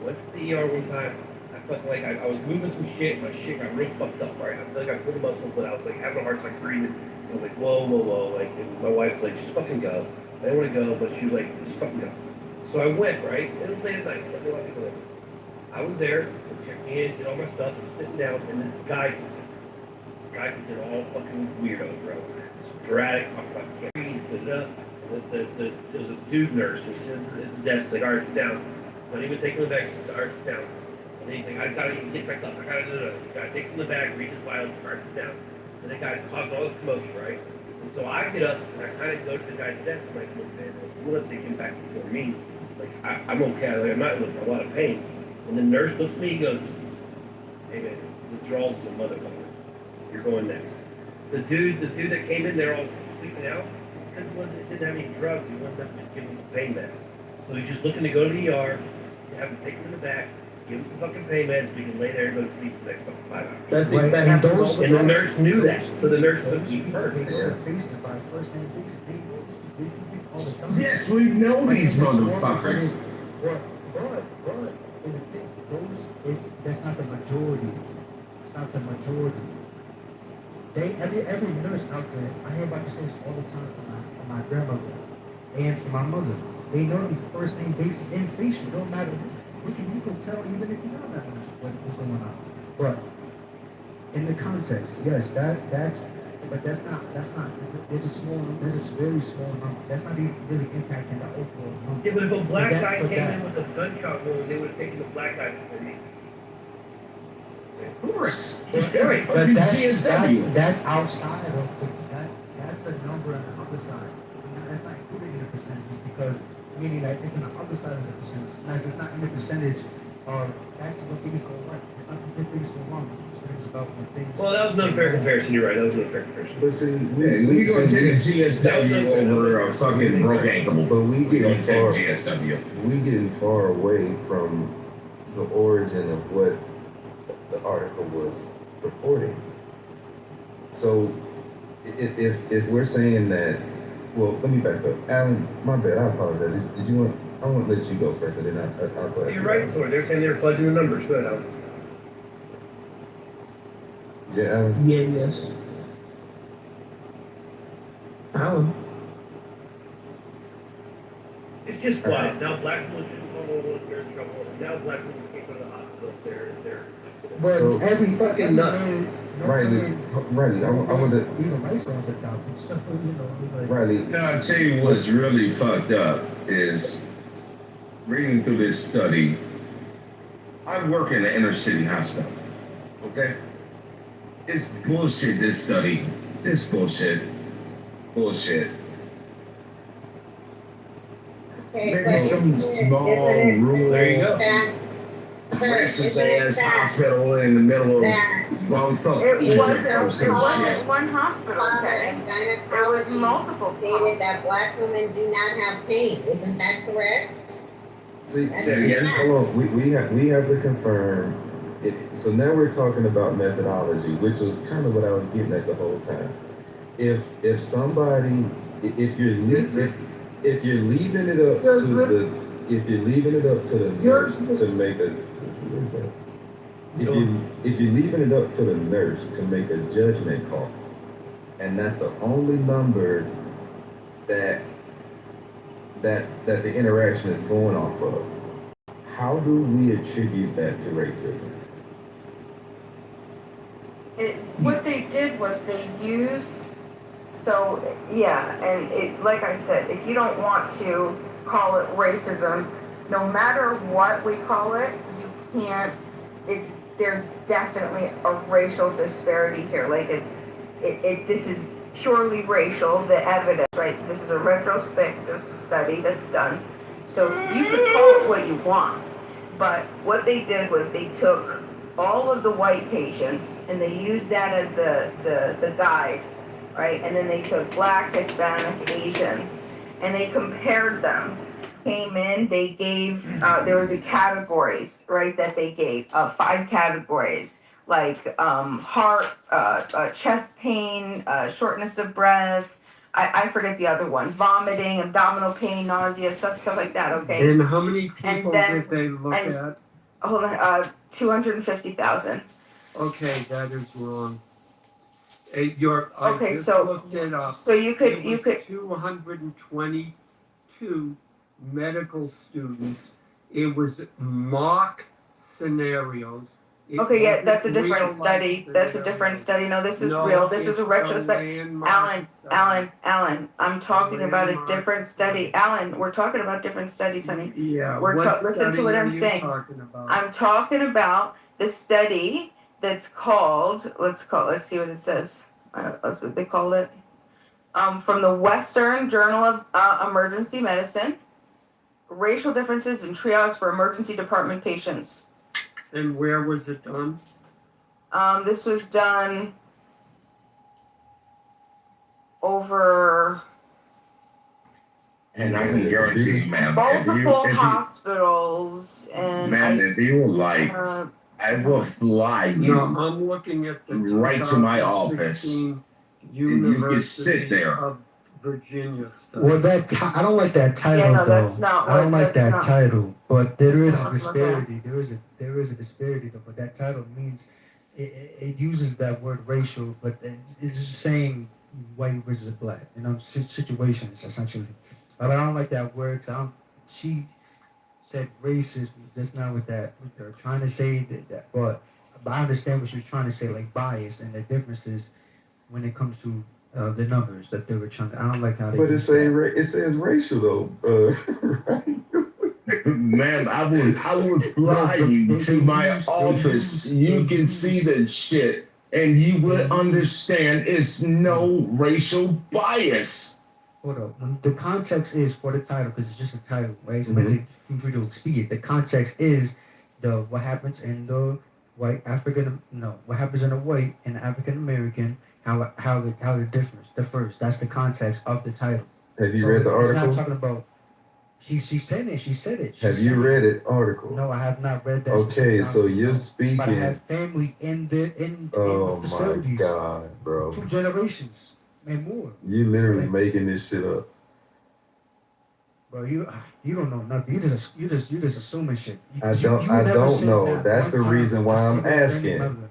I went to the ER one time. I felt like I was moving some shit. My shit got real fucked up, right? I feel like I pulled a muscle, but I was like having a hard time breathing. I was like, whoa. Like, and my wife's like, just fucking go. I didn't want to go, but she was like, just fucking go. So I went, right? It was late at night. Like a lot of people there. I was there, checked me in, did all my stuff, I was sitting down, and this guy comes in. The guy comes in all fucking weirdo, bro. This sporadic, talking about can't breathe, da-da-da. There was a dude nurse who sits at the desk, he's like, all right, sit down. Not even taking him back, she's like, all right, sit down. And then he's like, I gotta get back up, I gotta do it. The guy takes him in the back, reaches vials, all right, sit down. And the guy's causing all this commotion, right? And so I get up, and I kind of go to the guy's desk, I'm like, look, man, you want to take him back before me? Like, I'm okay, like, I'm not in a lot of pain. And the nurse looks at me, he goes, hey man, withdrawals is a motherfucker. You're going next. The dude that came in there all freaking out, because he didn't have any drugs, he wasn't up just giving him some pain meds. So he's just looking to go to the ER, to have him take him in the back, give him some fucking pain meds so he can lay there and go to sleep for the next fucking 5 hours. And the nurse knew that, so the nurse took me first. They go to faces by first name basis. They see people all the time. Yes, we know these motherfuckers. But is a thing. That's not the majority. It's not the majority. Every nurse out there, I hear about this nurse all the time from my grandmother and from my mother. They know them first name basis and facial. Don't matter. You can tell even if you're not that nurse what's going on. But in the context, yes, but that's not. There's a very small number. That's not even really impacting the overall number. Yeah, but if a black guy came in with a gunshot wound, they would have taken the black guy before me. Of course. But that's outside of that's the number on the other side. That's not included in the percentages because meaning that it's on the other side of the percentage. It's not in the percentage of that's when things go right. It's not when things go wrong. It's about when things. Well, that was an unfair comparison. You're right. That was an unfair comparison. But see, we gonna take a GSW over a fucking broke ankle. But we gonna take far, GSW. We getting far away from the origin of what the article was reporting. So if we're saying that, well, let me back up. Alan, my bad, I apologize. Did you want, I want to let you go first and then I'll go ahead. You're right, Thor. They're saying they're fudging the numbers. Go ahead, Alan. Yeah, Alan? Yeah, yes. Alan. It's just quiet. Now black Muslims all over, they're in trouble. Now black people can't go to the hospital. They're But So- every fucking nut. Riley, I want to. Even my son's adopted, so you know, it's like. Riley, Now, I'll tell you what's really fucked up is reading through this study. I work in an inner city hospital, okay? It's bullshit, this study. This bullshit. Bullshit. Okay, Maybe but some small, rural, there you go. racist ass hospital in the middle of bumfuck It Egypt wasn't, or it some wasn't shit. one hospital, okay? There was multiple. Stated that black women do not have pain. Isn't that correct? See, Say it again. hold on. We have to confirm. So now we're talking about methodology, which was kind of what I was getting at the whole time. If somebody, if you're leaving it up to the, if you're leaving it up to the nurse to make a, what is that? If you're leaving it up to the nurse to make a judgment call, and that's the only number that the interaction is going off of, how do we attribute that to racism? What they did was they used, so yeah, and it, like I said, if you don't want to call it racism, no matter what we call it, you can't, there's definitely a racial disparity here. Like this is purely racial, the evidence, right? This is a retrospective study that's done. So you could call it what you want, but what they did was they took all of the white patients and they used that as the guide, right? And then they took black, Hispanic, Asian, and they compared them. Came in, they gave, there was a categories, right, that they gave, 5 categories, like heart, chest pain, shortness of breath, I forget the other one, vomiting, abdominal pain, nausea, stuff like that, okay? And how many people then- did they look at? Hold on, 250,000. Okay, that is wrong. I Okay, just so- looked it up. So you could It was 222 medical students. It was mock scenarios. It Okay, yeah, wasn't that's a different real-life study. That's a different scenarios. study. No, this is No, real. This is a it's retrospect. landmark Alan, study. I'm talking about a Landmark different study. Alan, we're talking about different studies, honey. Yeah, Listen to study what are I'm you saying. talking about? I'm talking about the study that's called, let's see what it says. That's what they call it. From the Western Journal of Emergency Medicine, racial differences in triage for emergency department patients. And where was it done? This was done over And I can guarantee you, ma'am, multiple hospitals and ma'am, if you would like, I will fly you No, I'm looking at the right to my office. 2016 You can sit University there. of Virginia study. Well, I don't like that title Yeah, no, though. that's not I don't what- like that's that not- title, but there is that's a not- disparity. There is a disparity though. But that title means it uses that word racial, but it's the same white versus black. You know, situations essentially. But I don't like that word. She said racist. That's not what they're trying to say. But I understand what she was trying to say, like bias, and the differences when it comes to the numbers that they were trying to. I don't like how they. But it says racial though, right? Ma'am, I will fly you to my office. You can see the shit, and you would understand it's no racial bias. Hold up. The context is for the title because it's just a title, right? So for you to see it, the context is what happens in the white what happens in the white and African American, how the differs. That's the context of the title. Have you read the article? It's not talking about. She said it. She said it. Have you read it article? No, I have not read that. Okay, so you're speaking. But I have family in the facilities. Oh my God, bro! 2 generations and more. You literally making this shit up. Bro, you don't know nothing. You just assuming shit. I don't know. That's the reason why I'm asking.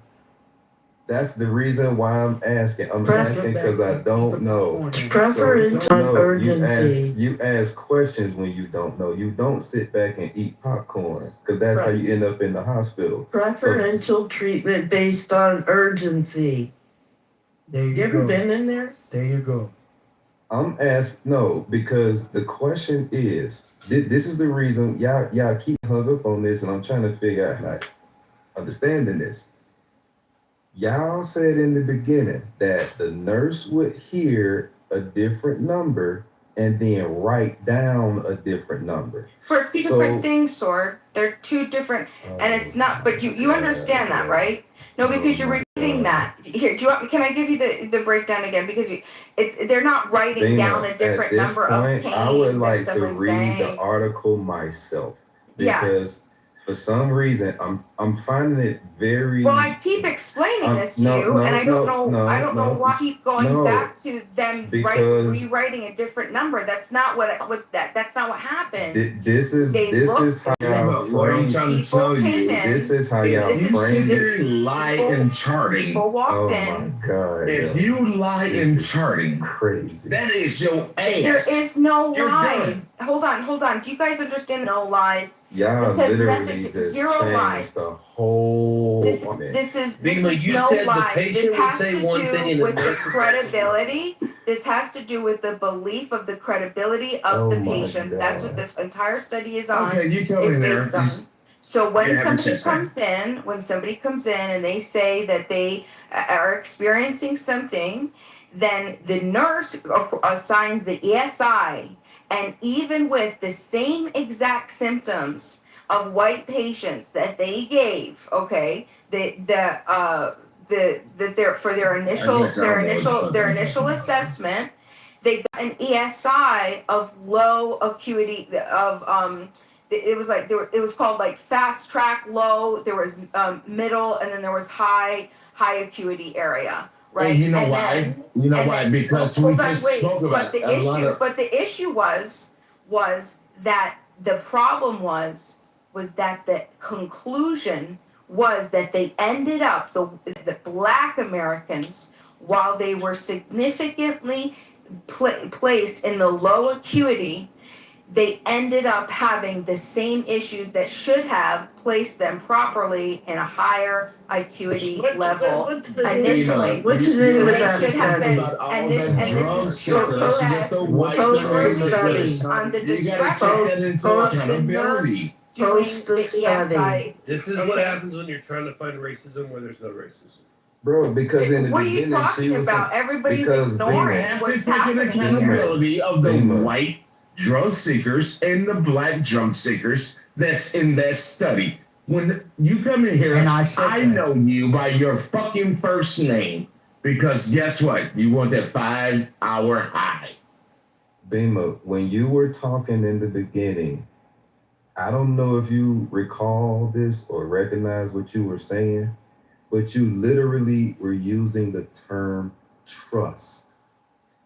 That's the reason why I'm asking. I'm asking because I don't know. Preference on urgency. You ask questions when you don't know. You don't sit back and eat popcorn because that's how you end up in the hospital. Preferential treatment based on urgency. There You ever been in there? There you go. I'm asked no because the question is this is the reason y'all keep hung up on this and I'm trying to figure out like understanding this. Y'all said in the beginning that the nurse would hear a different number and then write down a different number. For two different things, Sword. They're two different, and it's not. But you understand that, right? No, because you're repeating that. Here, do you want? Can I give you the breakdown again? Because they're not writing down a different number of pain. I would like to somebody's read saying. the article myself Yeah. because for some reason I'm finding it very. Well, I keep explaining this to you, and I don't know why you keep going back to them rewriting a different number. That's not that's not what happened. This is how y'all What I'm frame. trying to tell you, This is how y'all you sit frame there it. and lie in charting. People walked Oh in. my God. If you lie in charting, crazy. that is your ass. There is no You're lies. Hold on. Do you guys understand no lies? Y'all This has literally nothing- just zero changed lies. the whole. This is Bima, you no said the lies. patient This would has say to one thing do and the with the nurse would say credibility. This has to do with the belief of the credibility of the Oh my patients. That's what God. this entire study is on. Okay, you come Is in there. based on. So when Yeah, have a somebody comes in and they say that they are experiencing something, then the nurse assigns the ESI, and even with the same exact symptoms of white patients that they gave, okay, their initial assessment, they got an ESI of low acuity it was called like fast track low, there was middle, and then there was high acuity area, right? And you know And why? then- Because we just spoke about but a lot of. the issue was that the problem was that the conclusion was that they ended up the Black Americans, while they were significantly placed in the low acuity, they ended up having the same issues that should have placed them properly in a higher acuity level initially. What's the name of They that should have study? been, and this is With the white drug seekers. on the You gotta take that into accountability. doing the ESI. This is what happens when you're trying to find racism where there's no racism. Bro, because in the What are you beginning she talking was about? Everybody's because ignoring You have to what's take an happening here. accountability of the Bima. white drug seekers and the black drug seekers that's in that study. When you come in here, And I know you by your fucking first name because guess what? You want that 5-hour high. Bima, when you were talking in the beginning, I don't know if you recall this or recognize what you were saying, but you literally were using the term trust.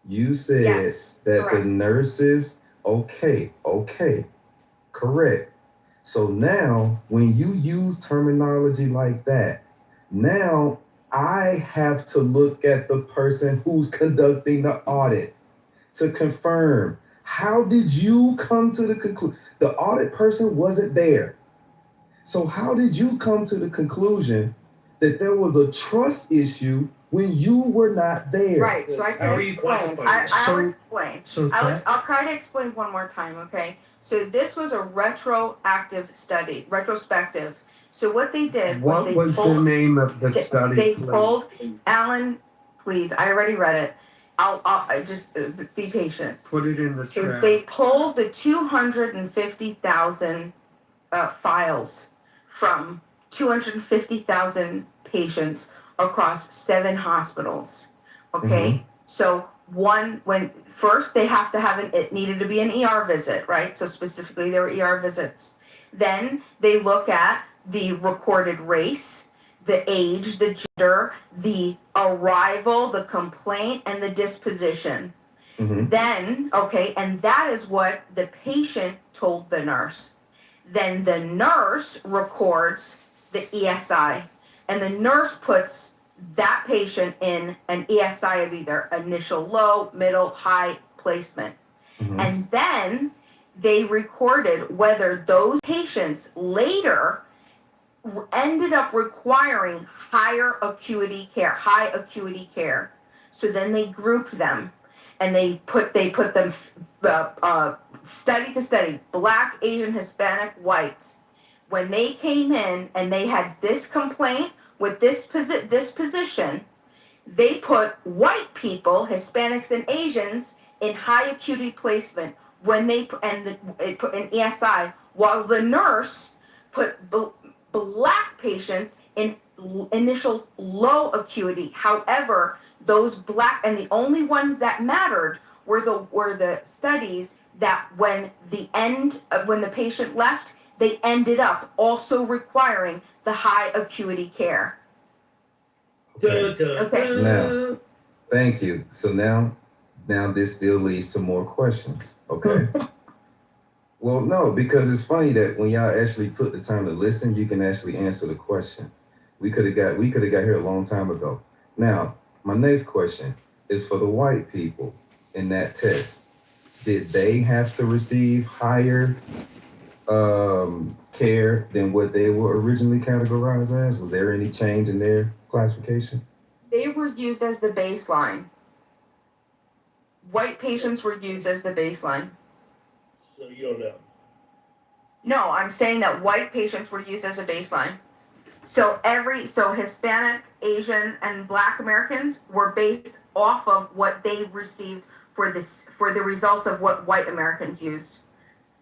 You said Yes, that correct. the nurses, okay, correct. So now, when you use terminology like that, now I have to look at the person who's conducting the audit to confirm. How did you come to the conclusion? The audit person wasn't there. So how did you come to the conclusion that there was a trust issue when you were not there? Right, so I How can are you explain. quantifying I'll explain. So I'll try to explain one more time, okay? So this was a retrospective. So what they did was What was the name of the study? they please? pulled Alan, please, I already read it. I just be patient. Put it in the So chat. they pulled the 250,000 files from 250,000 patients across 7 hospitals. Okay, so when first they have to have it needed to be an ER visit, right? So specifically there were ER visits. Then they look at the recorded race, the age, the gender, the arrival, the complaint, and the disposition. Then, okay, and that is what the patient told the nurse. Then the nurse records the ESI, and the nurse puts that patient in an ESI of either initial low, middle, high placement. Mhm. And then they recorded whether those patients later ended up requiring higher acuity care, high acuity care. So then they grouped them, and they put them study to study, Black, Asian, Hispanic, whites. When they came in and they had this complaint with this disposition, they put white people, Hispanics and Asians, in high acuity placement when they put in ESI, while the nurse put Black patients in initial low acuity. However, those Black, and the only ones that mattered were the studies that when the patient left, they ended up also requiring the high acuity care. Okay. Now, thank you. So now this still leads to more questions. Okay. Well, no, because it's funny that when y'all actually took the time to listen, you can actually answer the question. We could have got here a long time ago. Now, my next question is for the white people in that test. Did they have to receive higher care than what they were originally categorized as? Was there any change in their classification? They were used as the baseline. White patients were used as the baseline. So you don't know. No, I'm saying that white patients were used as a baseline. So Hispanic, Asian, and Black Americans were based off of what they received for the results of what white Americans used.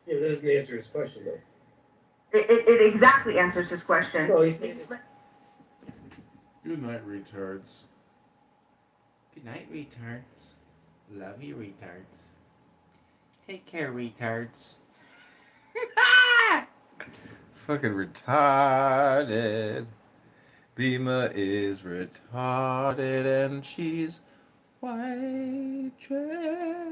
Yeah, that doesn't answer his question though. It exactly answers his question. No, he's saying Good night, retards. Good night, retards. Love you, retards. Take care, retards. Fucking retarded. Bima is retarded and she's white trash.